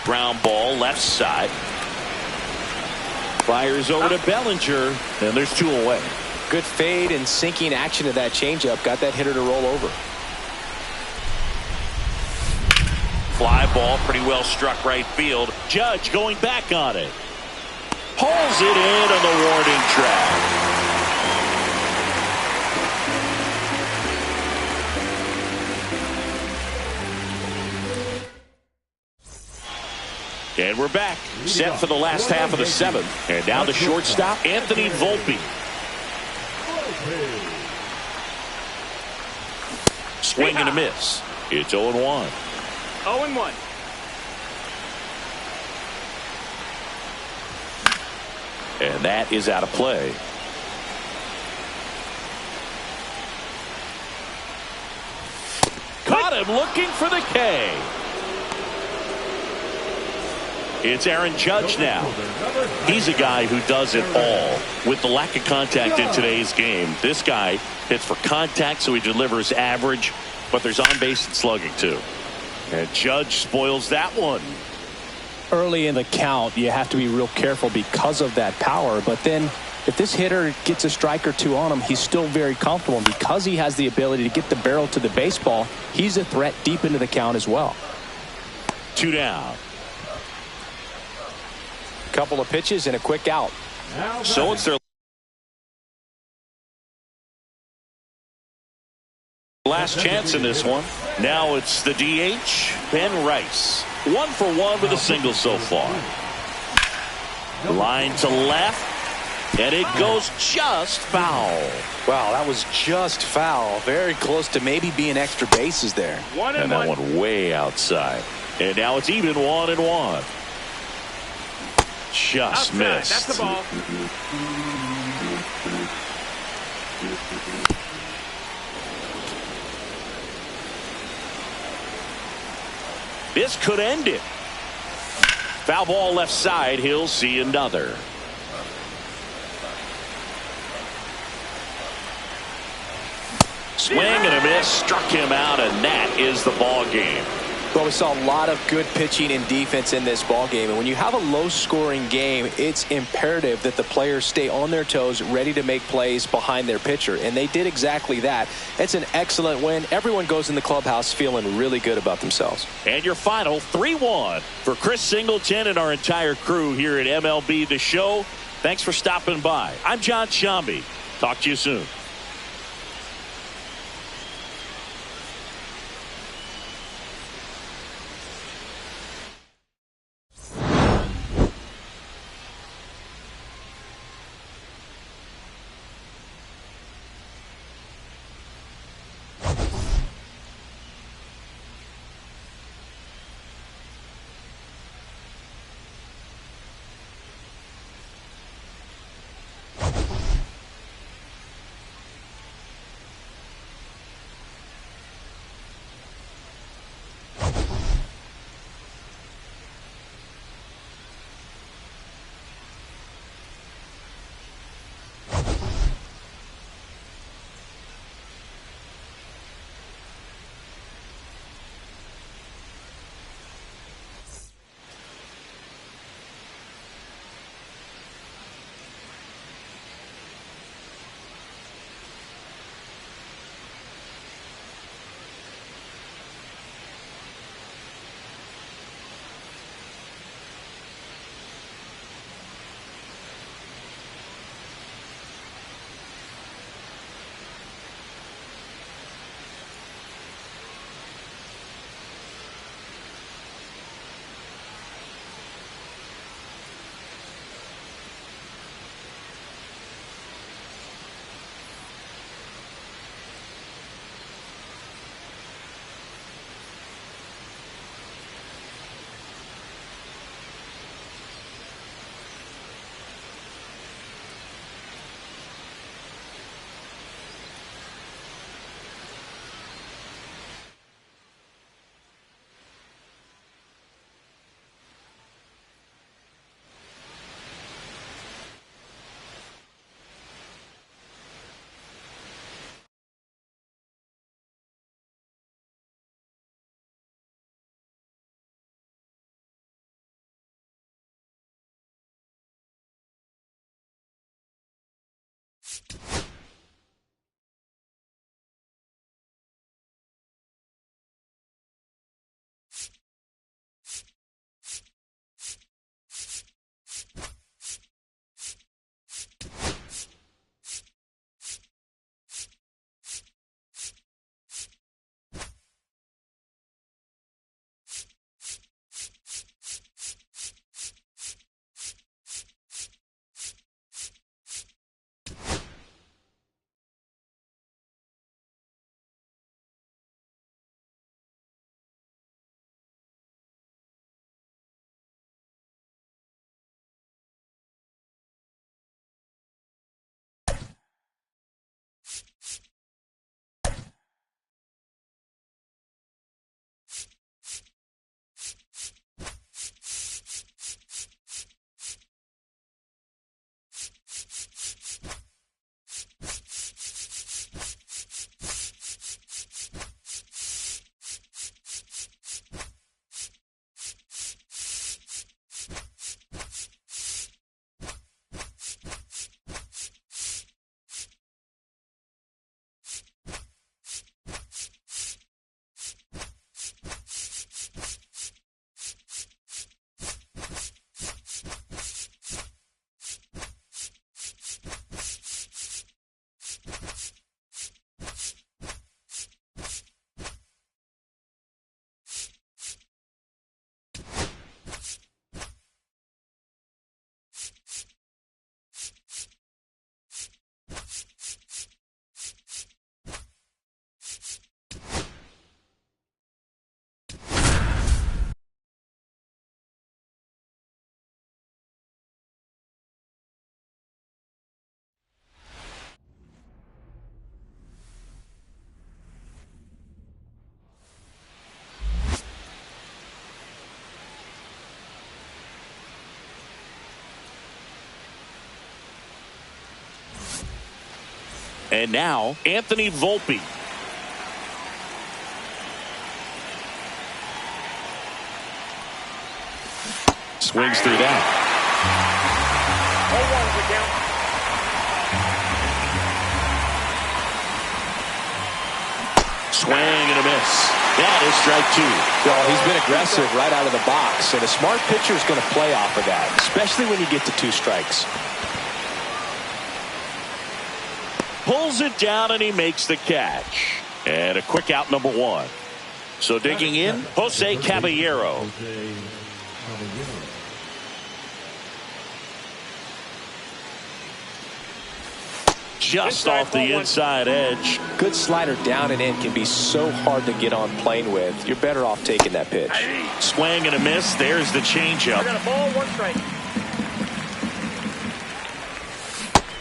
Ground ball left side. Fires over to Bellinger, and there's 2 away. Good fade and sinking action of that changeup got that hitter to roll over. fly ball, pretty well struck right field. Judge going back on it. Pulls it in on the warning track. And we're back, set for the last half of the seventh. And now the shortstop, Anthony Volpe. Swing and a miss. It's 0-1. 0-1. And that is out of play. Caught him looking for the K. It's Aaron Judge now. He's a guy who does it all. With the lack of contact in today's game, this guy hits for contact, so he delivers average, but there's on base and slugging too. And Judge spoils that one. Early in the count, you have to be real careful because of that power, but then if this hitter gets a strike or two on him, he's still very comfortable. And because he has the ability to get the barrel to the baseball, he's a threat deep into the count as well. 2 down. Couple of pitches and a quick out. So it's their last chance in this one. Now it's the DH, Ben Rice. 1 for 1 with a single so far. Line to left, and it goes just foul. Wow, that was just foul. Very close to maybe being extra bases there. 1-1. And that one way outside. And now it's even 1-1. Just Outside. missed. That's the ball. This could end it. Foul ball left side. He'll see another. Swing and a miss. Struck him out, and that is the ball game. Well, we saw a lot of good pitching and defense in this ball game, and when you have a low-scoring game, it's imperative that the players stay on their toes, ready to make plays behind their pitcher, and they did exactly that. It's an excellent win. Everyone goes in the clubhouse feeling really good about themselves. And your final 3-1 for Chris Singleton and our entire crew here at MLB The Show. Thanks for stopping by. I'm John Shambi. Talk to you soon. And now, Anthony Volpe. Swings through that. 0-1's the count. Swing and a miss. That is strike two. Well, he's been aggressive right out of the box, and a smart pitcher is going to play off of that, especially when you get to 2 strikes. Pulls it down and he makes the catch. And a quick out, number 1. So digging in, Jose Caballero. Just off the inside edge. Good slider down and in can be so hard to get on plane with. You're better off taking that pitch. Swing and a miss. There's the changeup. I got a ball, 1 strike.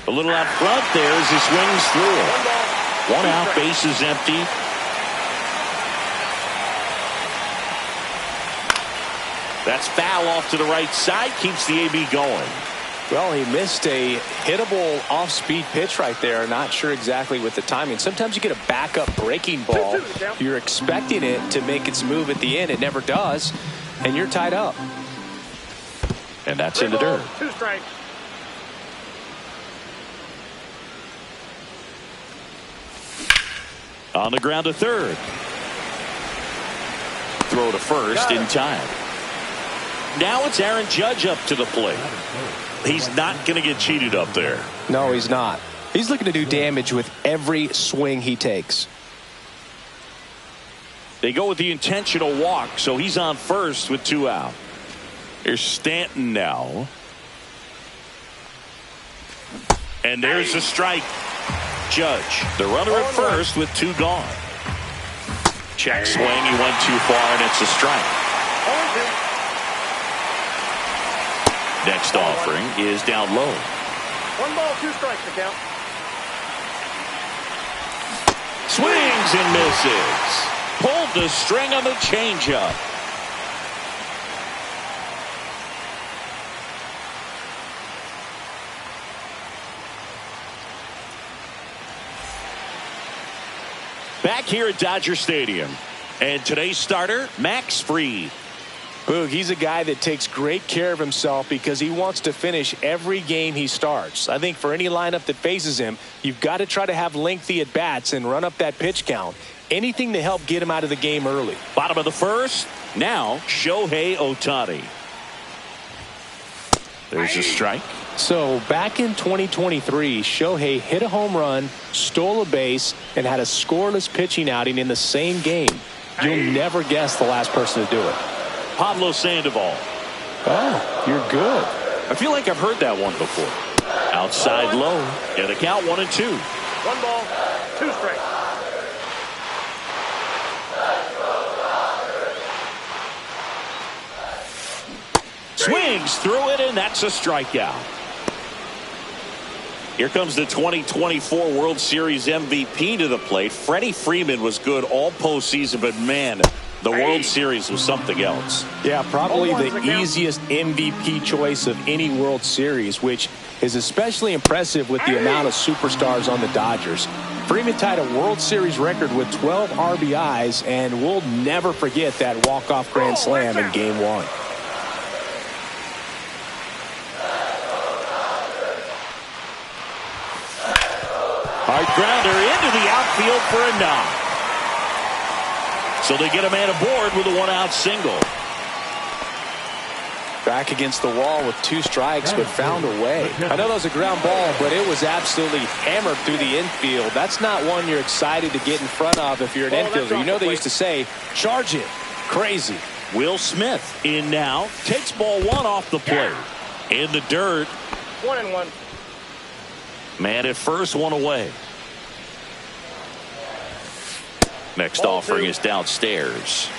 A little out front there as he swings through it. 1 out, base is empty. That's foul off to the right side. Keeps the AB going. Well, he missed a hittable off-speed pitch right there. Not sure exactly with the timing. Sometimes you get a backup breaking ball. You're expecting it to make its move at the end. It never does, and you're tied up. And that's in the dirt. 2 strikes. On the ground to third. Throw to first in time. Now it's Aaron Judge up to the plate. He's not going to get cheated up there. No, he's not. He's looking to do damage with every swing he takes. They go with the intentional walk, so he's on first with 2 out. Here's Stanton now. And there's a strike. Judge, the runner at first with 2 gone. Check swing, he went too far, and it's a strike. 0-2. Next offering is down low. 1 ball, 2 strikes to count. Swings and misses. Pulled the string on the changeup. Back here at Dodger Stadium. And today's starter, Max Fried. Boog, he's a guy that takes great care of himself because he wants to finish every game he starts. I think for any lineup that faces him, you've got to try to have lengthy at-bats and run up that pitch count. Anything to help get him out of the game early. Bottom of the first. Now, Shohei Ohtani. There's a strike. So back in 2023, Shohei hit a home run, stole a base, and had a scoreless pitching outing in the same game. You'll never guess the last person to do it. Pablo Sandoval. Oh, you're good. I feel like I've heard that one before. Outside low. Yeah, the count 1-2. 1 ball, 2 strikes. Swings through it, and that's a strikeout. Here comes the 2024 World Series MVP to the plate. Freddie Freeman was good all postseason, but man, the World Series was something else. Yeah, probably the easiest MVP choice of any World Series, which is especially impressive with the amount of superstars on the Dodgers. Freeman tied a World Series record with 12 RBIs, and we'll never forget that walk-off grand slam in Game 1. Hard grounder into the outfield for a knock. So they get a man aboard with a 1-out single. Back against the wall with 2 strikes, but found a way. I know that was a ground ball, but it was absolutely hammered through the infield. That's not one you're excited to get in front of if you're an infielder. You know they used to say, charge it. Crazy. Will Smith in now. Takes ball 1 off the plate. In the dirt. 1-1. Man at first, 1 away. Next offering is downstairs.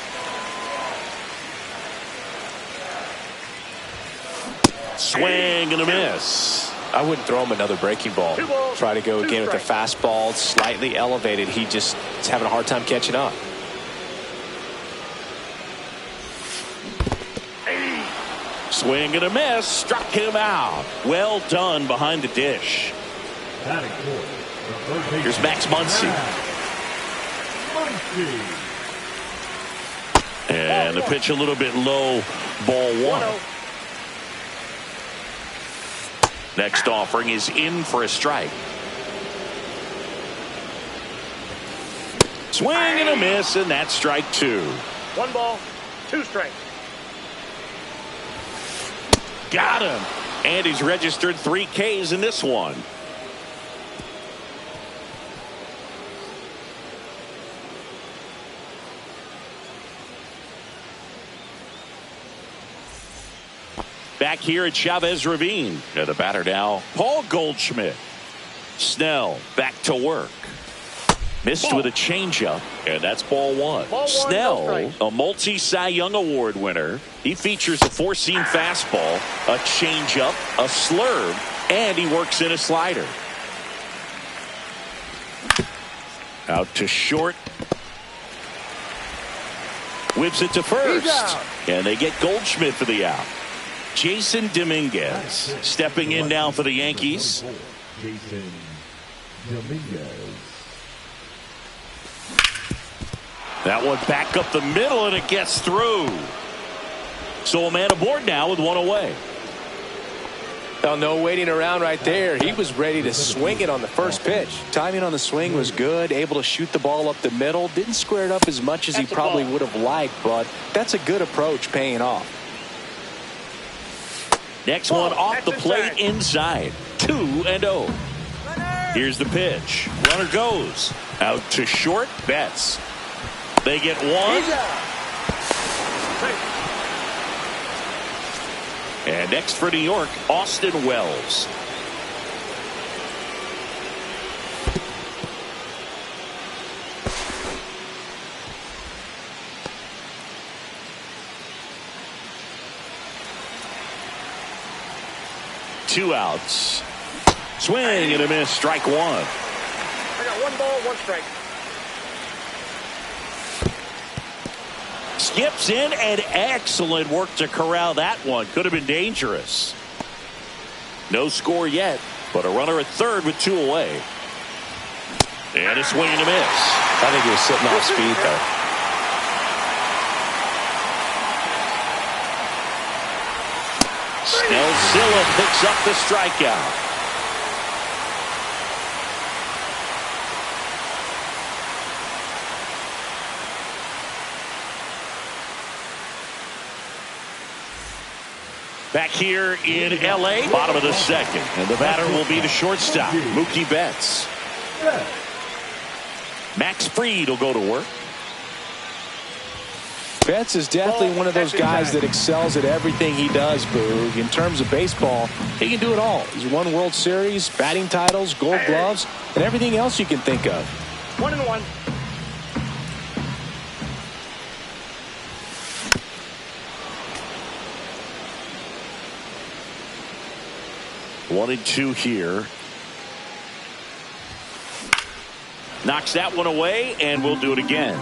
Swing and a miss. I wouldn't throw him another breaking ball. Try to go again with the fastball, slightly elevated. He just is having a hard time catching up. Swing and a miss. Struck him out. Well done behind the dish. Batting fourth, Here's Max Muncy. And the pitch a little bit low, ball one. Next offering is in for a strike. Swing and a miss, and that's strike two. 1 ball, 2 strikes. Got him. And he's registered 3 Ks in this one. Back here at Chavez Ravine. And the batter now, Paul Goldschmidt. Snell back to work. Missed with a changeup, and that's ball one. Snell, a multi-Cy Young Award winner. He features a 4-seam fastball, a changeup, a slurve, and he works in a slider. Out to short. Whips it to first. And they get Goldschmidt for the out. Jason Dominguez stepping in now for the Yankees. Jason Dominguez. That one back up the middle, and it gets through. So a man aboard now with one away. Well, no waiting around right there. He was ready to swing it on the first pitch. Timing on the swing was good, able to shoot the ball up the middle. Didn't square it up as much as he probably would have liked, but that's a good approach paying off. Next one off the plate inside. 2-0. Here's the pitch. Runner goes. Out to short. Betts. They get one. And next for New York, Austin Wells. Two outs. Swing and a miss. Strike one. I got 1 ball, 1 strike. Skips in, and excellent work to corral that one. Could have been dangerous. No score yet, but a runner at third with 2 away. And a swing and a miss. I think he was sitting off speed though. Snellzilla picks up the strikeout. Back here in L.A., bottom of the second. And the batter will be the shortstop, Mookie Betts. Max Fried will go to work. Betts is definitely one of those guys that excels at everything he does, Boog. In terms of baseball, he can do it all. He's won World Series, batting titles, gold gloves, and everything else you can think of. 1-1. 1-2 here. Knocks that one away, and we'll do it again.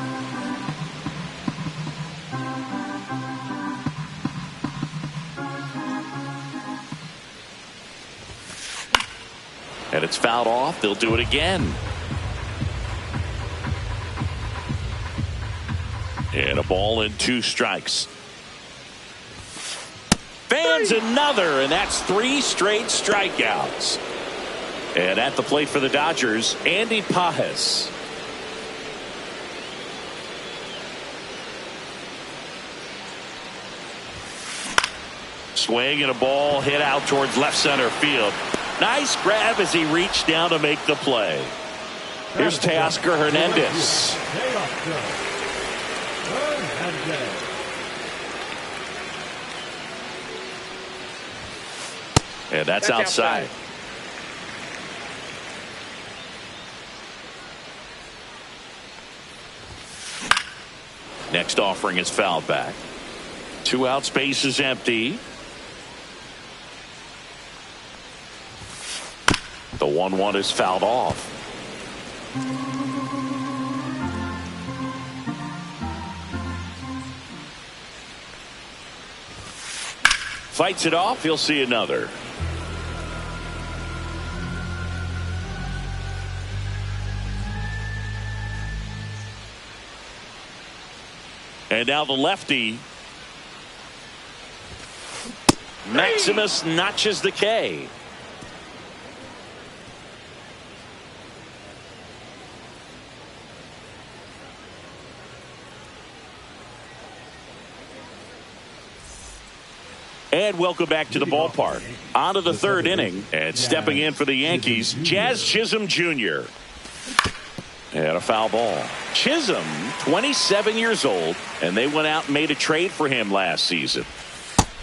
And it's fouled off. They'll do it again. And a ball and 2 strikes. Fans another, and that's 3 straight strikeouts. And at the plate for the Dodgers, Andy Pajes. Swing and a ball hit out towards left center field. Nice grab as he reached down to make the play. Here's Teoscar Hernandez. And that's outside. Next offering is fouled back. 2 out, space is empty. The 1-1 is fouled off. Fights it off. He'll see another. And now the lefty. Maximus notches the K. And welcome back to the ballpark. On to the third inning. And stepping in for the Yankees, Jazz Chisholm Jr. And a foul ball. Chisholm, 27 years old, and they went out and made a trade for him last season.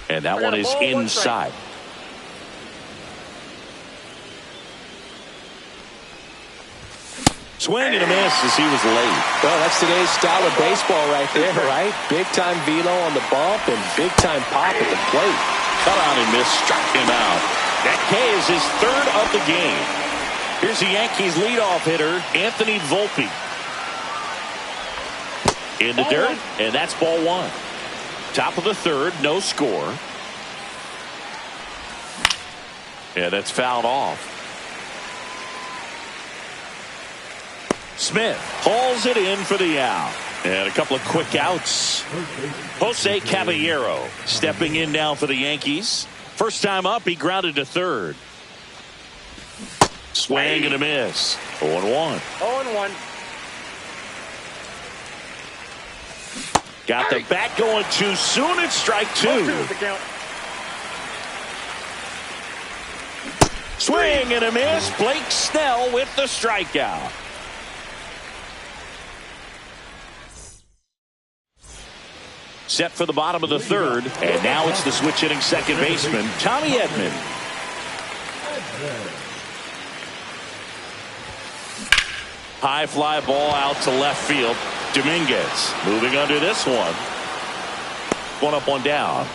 And that one is inside. Swing and a miss as he was late. Well, that's today's style of baseball right there, right? Big-time velo on the bump and big-time pop at the plate. Cut on and miss, struck him out. That K is his third of the game. Here's the Yankees leadoff hitter, Anthony Volpe. In the dirt, and that's ball one. Top of the third, no score. And that's fouled off. Smith hauls it in for the out. And a couple of quick outs. Jose Caballero stepping in now for the Yankees. First time up, he grounded to third. Swing and a miss. 0-1. 0-1. Got the bat going too soon. It's strike two. Swing and a miss. Blake Snell with the strikeout. Set for the bottom of the third, and now it's the switch hitting second baseman, Tommy Edman. High fly ball out to left field. Dominguez moving under this one. One up, one down.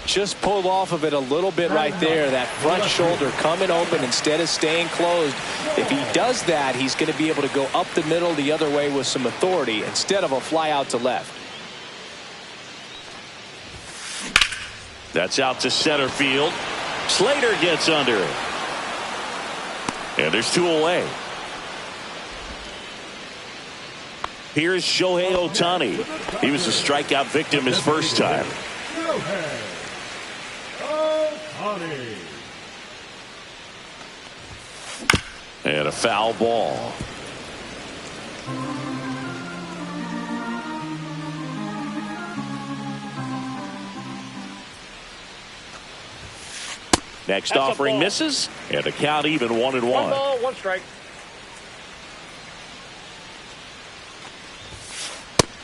Just pulled off of it a little bit right there. That front shoulder coming open instead of staying closed. If he does that, he's going to be able to go up the middle the other way with some authority instead of a fly out to left. That's out to center field. Slater gets under it. And there's two away. Here's Shohei Ohtani. He was a strikeout victim his first time. And a foul ball. Next offering misses, and the count even 1-1. 1 ball, 1 strike.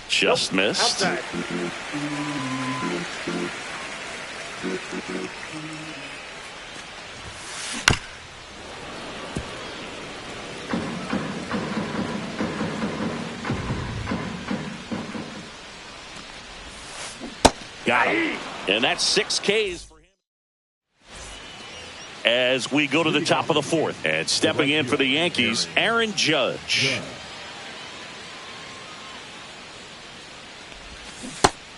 Just missed. Outside. Got him. And that's 6 Ks for him. As we go to the top of the fourth. And stepping in for the Yankees, Aaron Judge.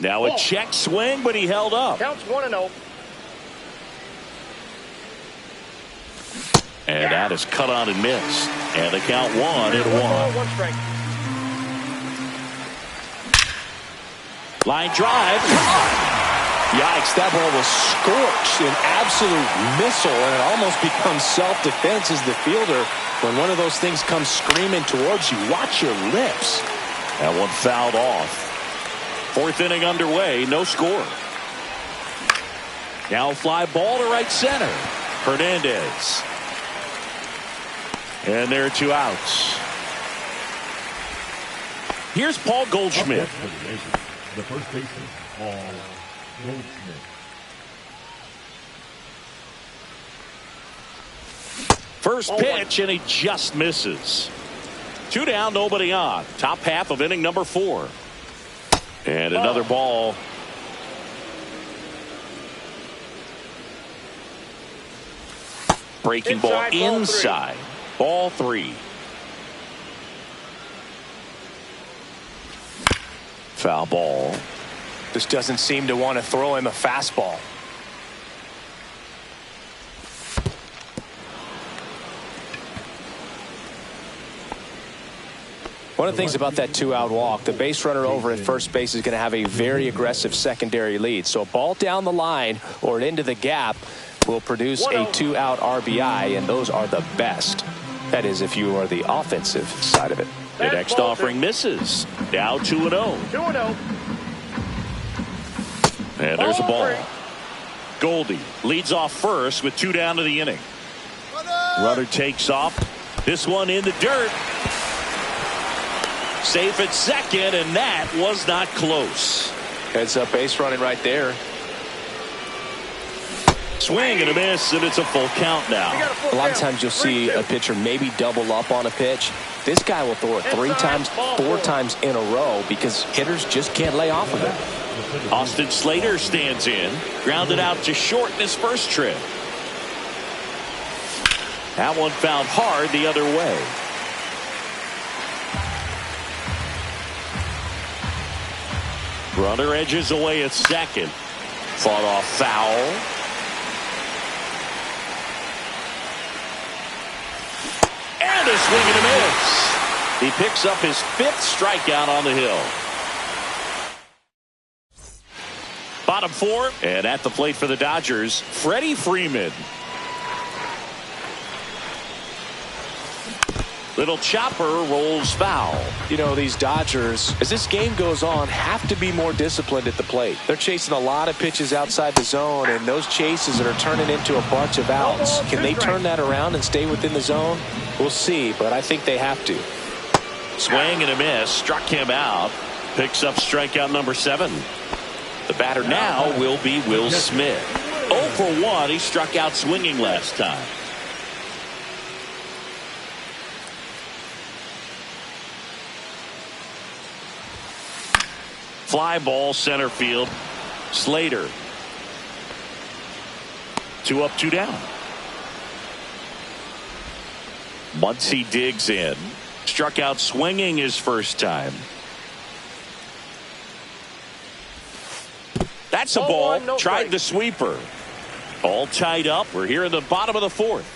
Now a check swing, but he held up. Counts 1-0. And that is cut on and missed. And the count 1-1. 1 ball, 1 strike. Line drive. Yikes, that ball was scorched, an absolute missile, and it almost becomes self-defense as the fielder. When one of those things comes screaming towards you, watch your lips. That one fouled off. Fourth inning underway, no score. Now fly ball to right center. Hernandez. And there are 2 outs. Here's Paul Goldschmidt. The first baseman, Paul Goldschmidt. First pitch, and he just misses. 2 down, nobody on. Top half of inning number 4. And another ball. Breaking ball inside. Ball 3. Foul ball. Just doesn't seem to want to throw him a fastball. One of the things about that two-out walk, the base runner over at first base is going to have a very aggressive secondary lead. So a ball down the line or into the gap will produce a two-out RBI, and those are the best. That is, if you are the offensive side of it. The next offering misses. Now 2-0. 2-0. And there's a ball. Goldie leads off first with 2 down to the inning. Runner takes off. This one in the dirt. Safe at second, and that was not close. Heads up base running right there. Swing and a miss, and it's a full count now. A lot of times you'll see a pitcher maybe double up on a pitch. This guy will throw it 3 times, 4 times in a row because hitters just can't lay off of it. Austin Slater stands in. Grounded out to short in his first trip. That one fouled hard the other way. Runner edges away at second. Fought off foul. And a swing and a miss. He picks up his 5th strikeout on the hill. Bottom 4, and at the plate for the Dodgers, Freddie Freeman. Little chopper rolls foul. You know, these Dodgers, as this game goes on, have to be more disciplined at the plate. They're chasing a lot of pitches outside the zone, and those chases that are turning into a bunch of outs. Can they turn that around and stay within the zone? We'll see, but I think they have to. Swing and a miss. Struck him out. Picks up strikeout number 7. The batter now will be Will Smith. 0 for 1. He struck out swinging last time. Fly ball center field. Slater. 2 up, 2 down. Muncy digs in. Struck out swinging his first time. That's a ball. Tried the sweeper. All tied up. We're here in the bottom of the 4th.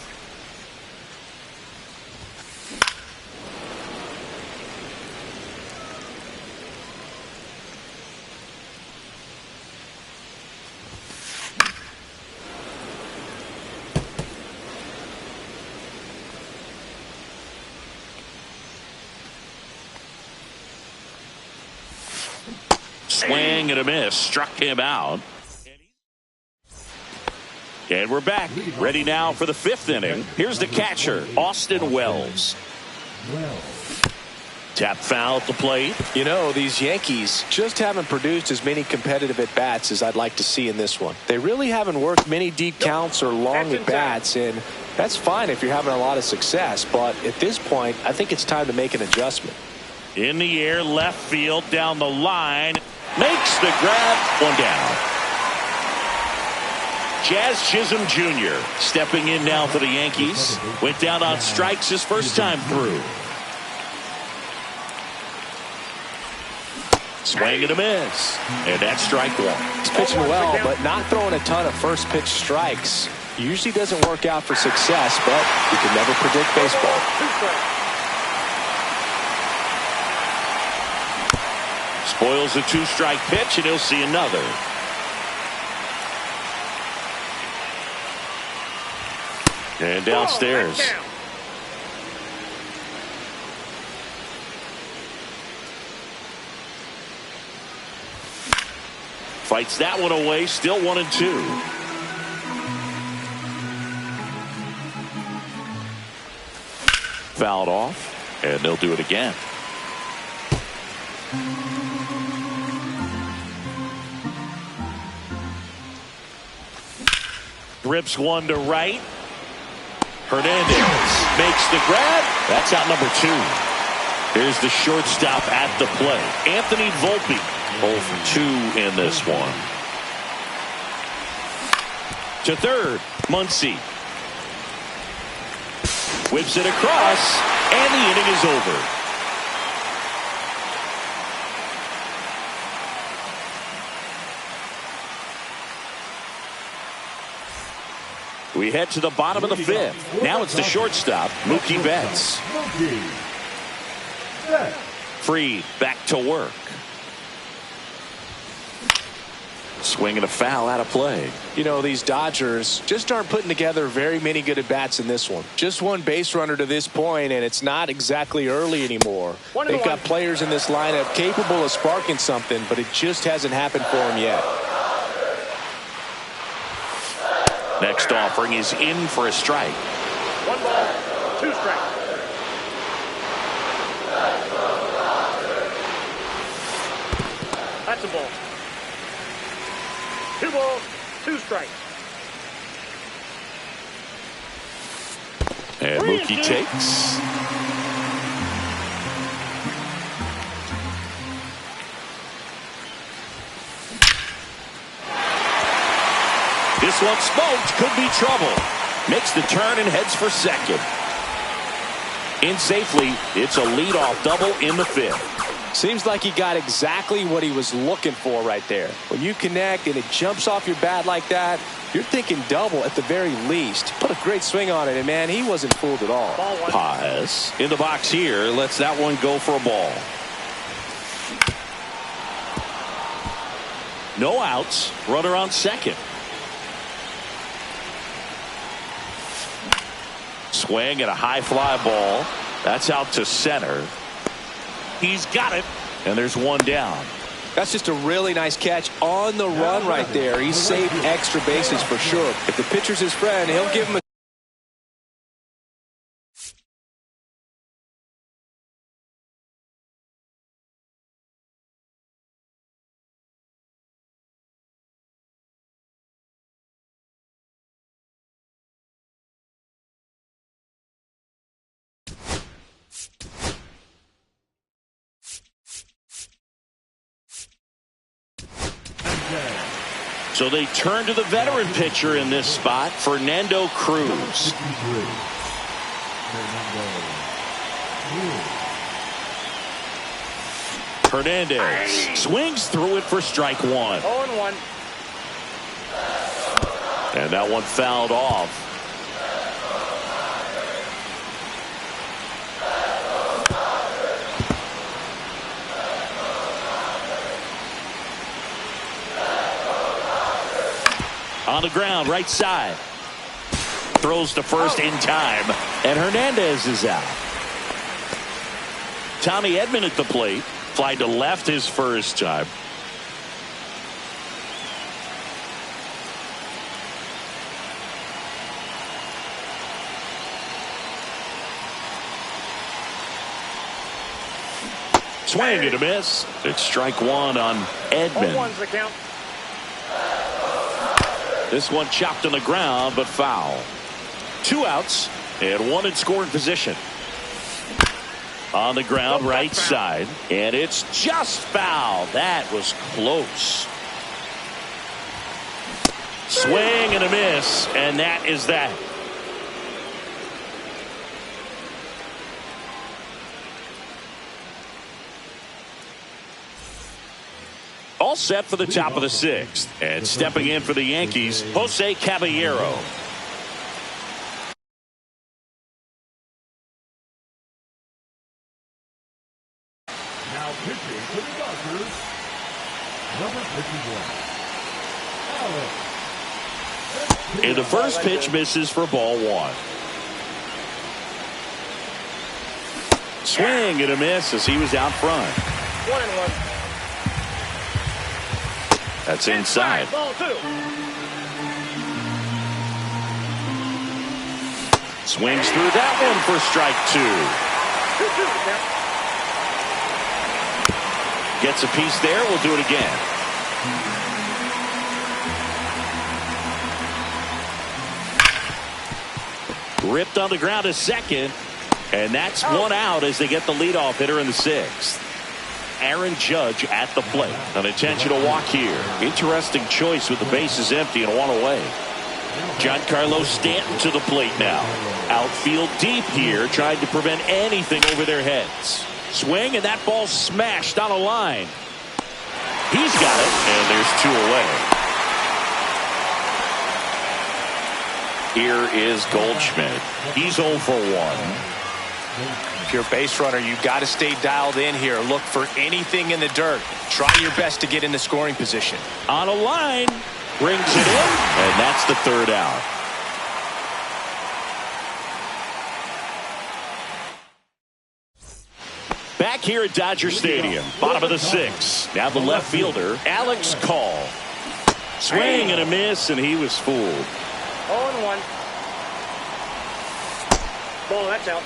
Swing and a miss. Struck him out. And we're back. Ready now for the 5th inning. Here's the catcher, Austin Wells. Tap foul at the plate. You know, these Yankees just haven't produced as many competitive at-bats as I'd like to see in this one. They really haven't worked many deep counts or long at-bats, and that's fine if you're having a lot of success. But at this point, I think it's time to make an adjustment. In the air, left field, down the line. Makes the grab. 1 down. Jazz Chisholm Jr. stepping in now for the Yankees. Went down on strikes his first time through. Swing and a miss. And that's strike 1. He's pitching well, but not throwing a ton of first pitch strikes. Usually doesn't work out for success, but you can never predict baseball. Spoils a 2-strike pitch, and he'll see another. And downstairs. Fights that one away. Still 1-2. Fouled off, and they'll do it again. Rips one to right. Hernandez makes the grab. That's out number 2. Here's the shortstop at the play. Anthony Volpe. 0 for 2 in this one. To third, Muncy. Whips it across, and the inning is over. We head to the bottom of the 5th. Now it's the shortstop, Mookie Betts. Freed back to work. Swing and a foul out of play. You know, these Dodgers just aren't putting together very many good at-bats in this one. Just one base runner to this point, and it's not exactly early anymore. They've got players in this lineup capable of sparking something, but it just hasn't happened for them yet. Next offering is in for a strike. 1 ball, 2 strikes. That's a ball. 2 balls, 2 strikes. And Mookie takes. This one smoked, could be trouble. Makes the turn and heads for second. In safely, it's a leadoff double in the 5th. Seems like he got exactly what he was looking for right there. When you connect and it jumps off your bat like that, you're thinking double at the very least. Put a great swing on it, and man, he wasn't fooled at all. Paz in the box here, lets that one go for a ball. No outs, runner on second. Swing at a high fly ball. That's out to center. He's got it, and there's one down. That's just a really nice catch on the run right there. He saved extra bases for sure. If the pitcher's his friend, he'll give him a So they turn to the veteran pitcher in this spot, Fernando Cruz. Hernandez swings through it for strike 1. 0-1. And that one fouled off. On the ground, right side. Throws to first in time, and Hernandez is out. Tommy Edman at the plate. Fly to left his first time. Swing and a miss. It's strike 1 on Edman. 0-1's the count. This one chopped on the ground, but foul. 2 outs and 1 in scoring position. On the ground, right side, and it's just foul. That was close. Swing and a miss, and that is that. All set for the top of the 6th. And stepping in for the Yankees, Jose Caballero. Now pitching for the Dodgers, number 51. And the first pitch misses for ball 1. Swing and a miss as he was out front. 1-1. That's inside. Ball 2. Swings through that one for strike 2. 2-2 the count. Gets a piece there. We'll do it again. Ripped on the ground to second. And that's 1 out as they get the leadoff hitter in the 6th. Aaron Judge at the plate. An intentional walk here. Interesting choice with the bases empty and 1 away. Giancarlo Stanton to the plate now. Outfield deep here, trying to prevent anything over their heads. Swing, and that ball smashed on a line. He's got it, and there's 2 away. Here is Goldschmidt. He's 0 for 1. If you're a base runner, you've got to stay dialed in here. Look for anything in the dirt. Try your best to get in the scoring position. On a line, brings it in, and that's the third out. Back here at Dodger Stadium, bottom of the sixth. Now the left fielder, Alex Call. Swing and a miss, and he was fooled. 0-1. Ball, that's out.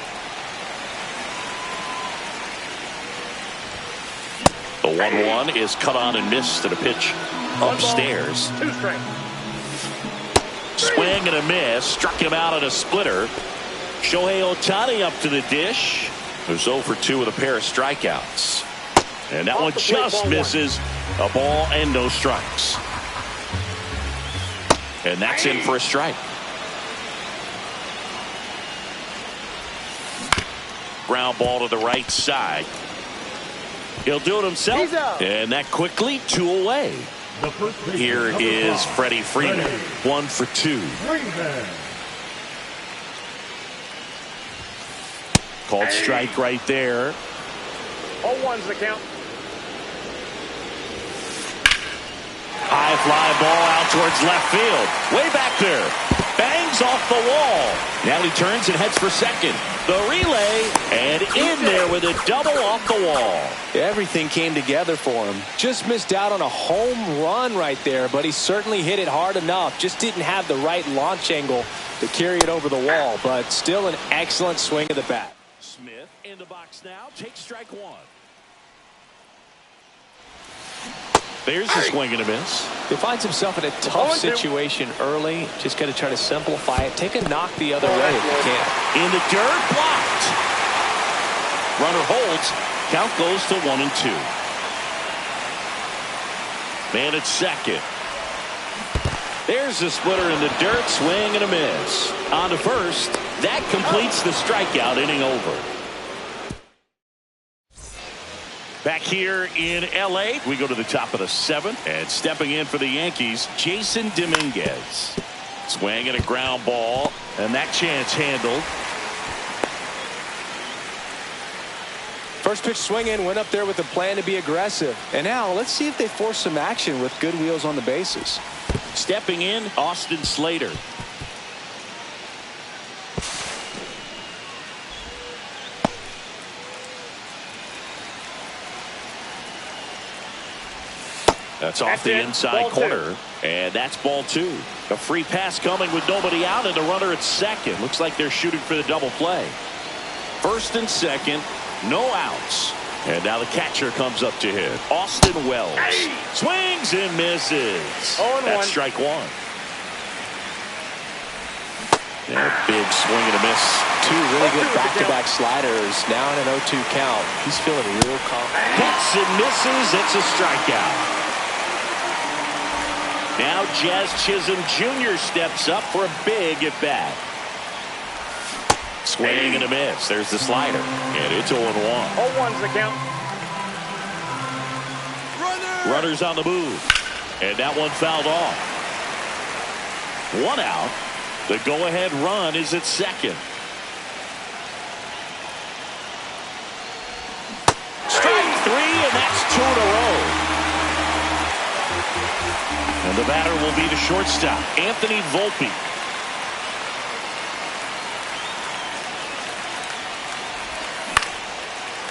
The 1-1 is cut on and missed at a pitch upstairs. 2 strikes. Swing and a miss. Struck him out at a splitter. Shohei Ohtani up to the dish. There's 0 for 2 with a pair of strikeouts. And that one just misses. A ball and no strikes. And that's in for a strike. Ground ball to the right side. He'll do it himself. And that quickly 2 away. Here is Freddie Freeman. 1 for 2. Called strike right there. 0-1's the count. High fly ball out towards left field. Way back there. Bangs off the wall. Now he turns and heads for second. The relay, and in there with a double off the wall. Everything came together for him. Just missed out on a home run right there, but he certainly hit it hard enough. Just didn't have the right launch angle to carry it over the wall, but still an excellent swing of the bat. Smith in the box now. Takes strike 1. There's a swing and a miss. He finds himself in a tough situation early. Just got to try to simplify it. Take a knock the other way if you can. In the dirt, blocked. Runner holds. Count goes to 1-2. Man at second. There's a splitter in the dirt. Swing and a miss. On to first. That completes the strikeout. Inning over. Back here in L.A., we go to the top of the 7th, and stepping in for the Yankees, Jason Dominguez. Swing and a ground ball, and that chance handled. First pitch swing in, went up there with a plan to be aggressive. And now let's see if they force some action with good wheels on the bases. Stepping in, Austin Slater. That's off the inside corner, and that's ball 2. A free pass coming with nobody out, and the runner at second. Looks like they're shooting for the double play. First and second, no outs. And now the catcher comes up to hit. Austin Wells. Swings and misses. That's strike 1. And a big swing and a miss. 2 really good back-to-back sliders. Now in an 0-2 count. He's feeling real confident. Hits and misses. It's a strikeout. Now Jazz Chisholm Jr. steps up for a big at-bat. Swing and a miss. There's the slider. And it's 0-1. 0-1's the count. Runners on the move. And that one fouled off. 1 out. The go-ahead run is at second. Strike 3, and that's 2 in a row. And the batter will be the shortstop, Anthony Volpe.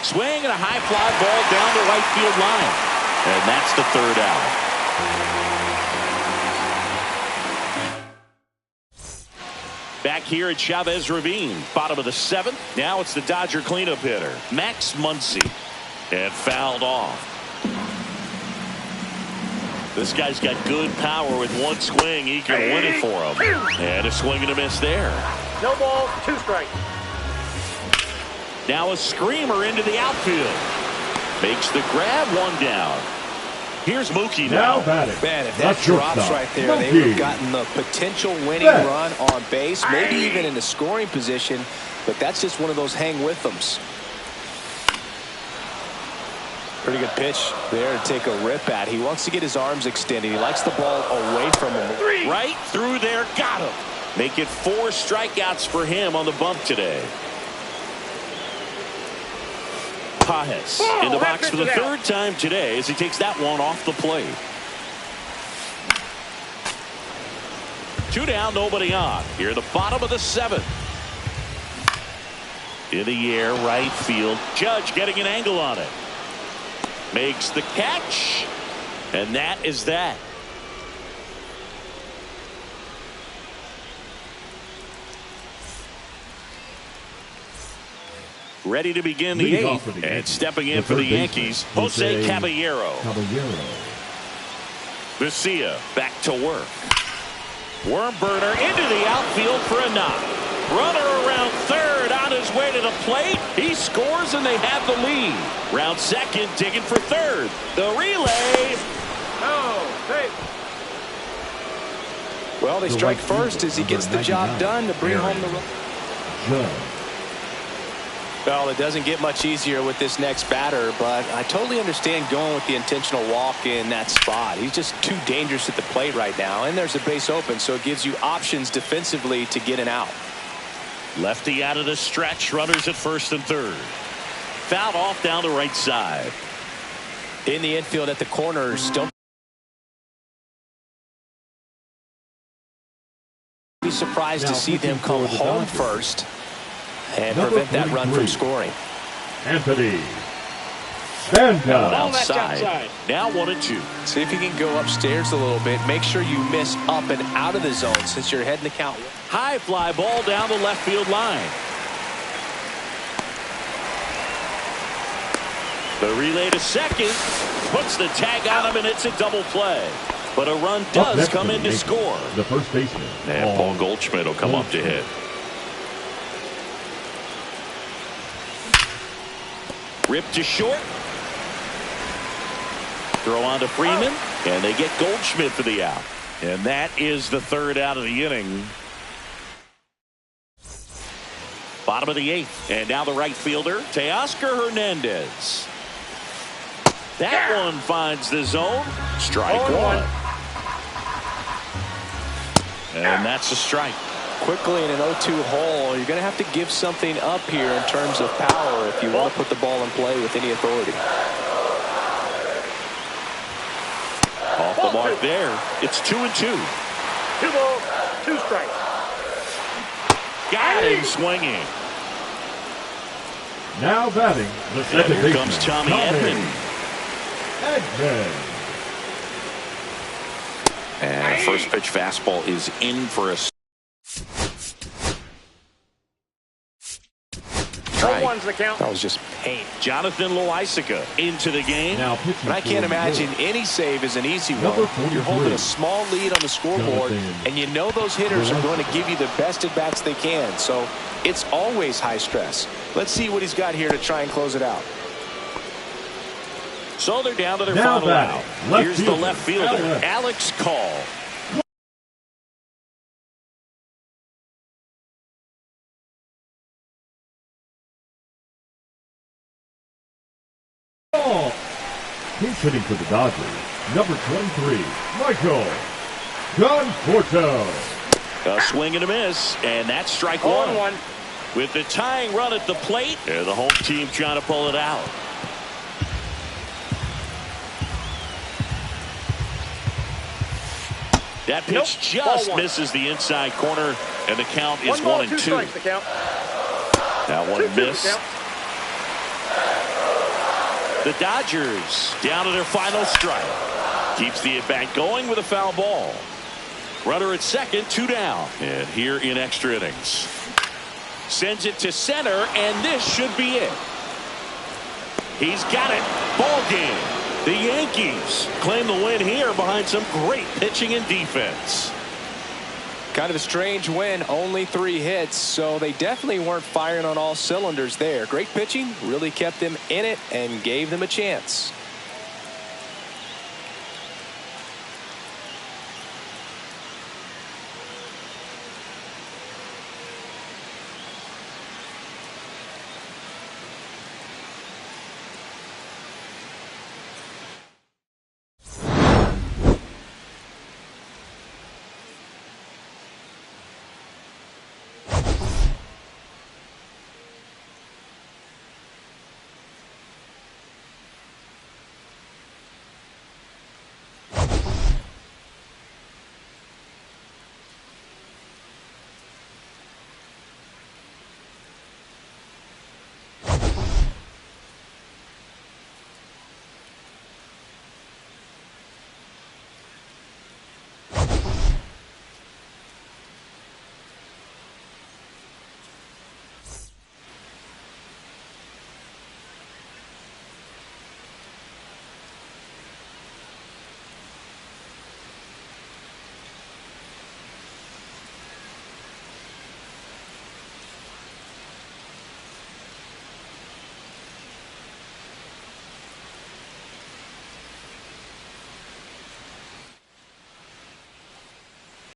Swing and a high fly ball down the right field line. And that's the 3rd out. Back here at Chavez Ravine, bottom of the 7th. Now it's the Dodger cleanup hitter, Max Muncy. And fouled off. This guy's got good power. With one swing, he can win it for him. And a swing and a miss there. No ball, 2 strikes. Now a screamer into the outfield. Makes the grab, 1 down. Here's Mookie now. Man, if that drops right there, they would have gotten the potential winning run on base, maybe even in the scoring position. But that's just one of those hang-with-ems. Pretty good pitch there to take a rip at. He wants to get his arms extended. He likes the ball away from him. Right through there. Got him. Make it 4 strikeouts for him on the bump today. Pajes in the box for the third time today as he takes that one off the plate. 2 down, nobody on. Here at the bottom of the 7th. In the air, right field. Judge getting an angle on it. Makes the catch. And that is that. Ready to begin the 8th. And stepping in for the Yankees, Jose Caballero. Vesia back to work. Worm burner into the outfield for a knock. Runner around third on his way to the plate. He scores and they have the lead. Round second, digging for third. The relay. Well, they strike first as he gets the job done to bring home the run. Well, it doesn't get much easier with this next batter, but I totally understand going with the intentional walk in that spot. He's just too dangerous at the plate right now, and there's a base open, so it gives you options defensively to get an out. Lefty out of the stretch, runners at first and third. Fouled off down the right side. In the infield at the corners, don't be surprised to see them come home first and prevent that run from scoring. Anthony Banda. Outside. Now 1-2. See if you can go upstairs a little bit. Make sure you miss up and out of the zone since you're heading the count. High fly ball down the left field line. The relay to second. Puts the tag on him, and it's a double play. But a run does come in to score. The first baseman. And Paul Goldschmidt will come up to hit. Rip to short. Throw on to Freeman. And they get Goldschmidt for the out. And that is the third out of the inning. Bottom of the 8th. And now the right fielder, Teoscar Hernandez. That one finds the zone. Strike one. And that's a strike. Quickly in an 0-2 hole, you're going to have to give something up here in terms of power if you want to put the ball in play with any authority. Off the mark there. It's 2-2. 2 balls, 2 strikes. Got him swinging. Now batting the second baseman. Here comes Tommy Edman. And first pitch fastball is in for a strike. The count. That was just pain. Jonathan Loaisiga into the game. Now and I can't imagine any save is an easy one. You're holding a small lead on the scoreboard, and you know those hitters are going to give you the best at-bats they can. So it's always high stress. Let's see what he's got here to try and close it out. So they're down to their final out. Here's the left fielder, Alex Call. He's hitting for the Dodgers. Number 23, Michael Conforto. A swing and a miss, and that's strike one. With the tying run at the plate, and the home team trying to pull it out. That pitch just misses the inside corner, and the count is 1-2. Now one miss. The Dodgers down to their final strike. Keeps the at-bat going with a foul ball. Runner at second, 2 down. And here in extra innings. Sends it to center, and this should be it. He's got it. Ball game. The Yankees claim the win here behind some great pitching and defense. Kind of a strange win, only 3 hits, so they definitely weren't firing on all cylinders there. Great pitching, really kept them in it and gave them a chance.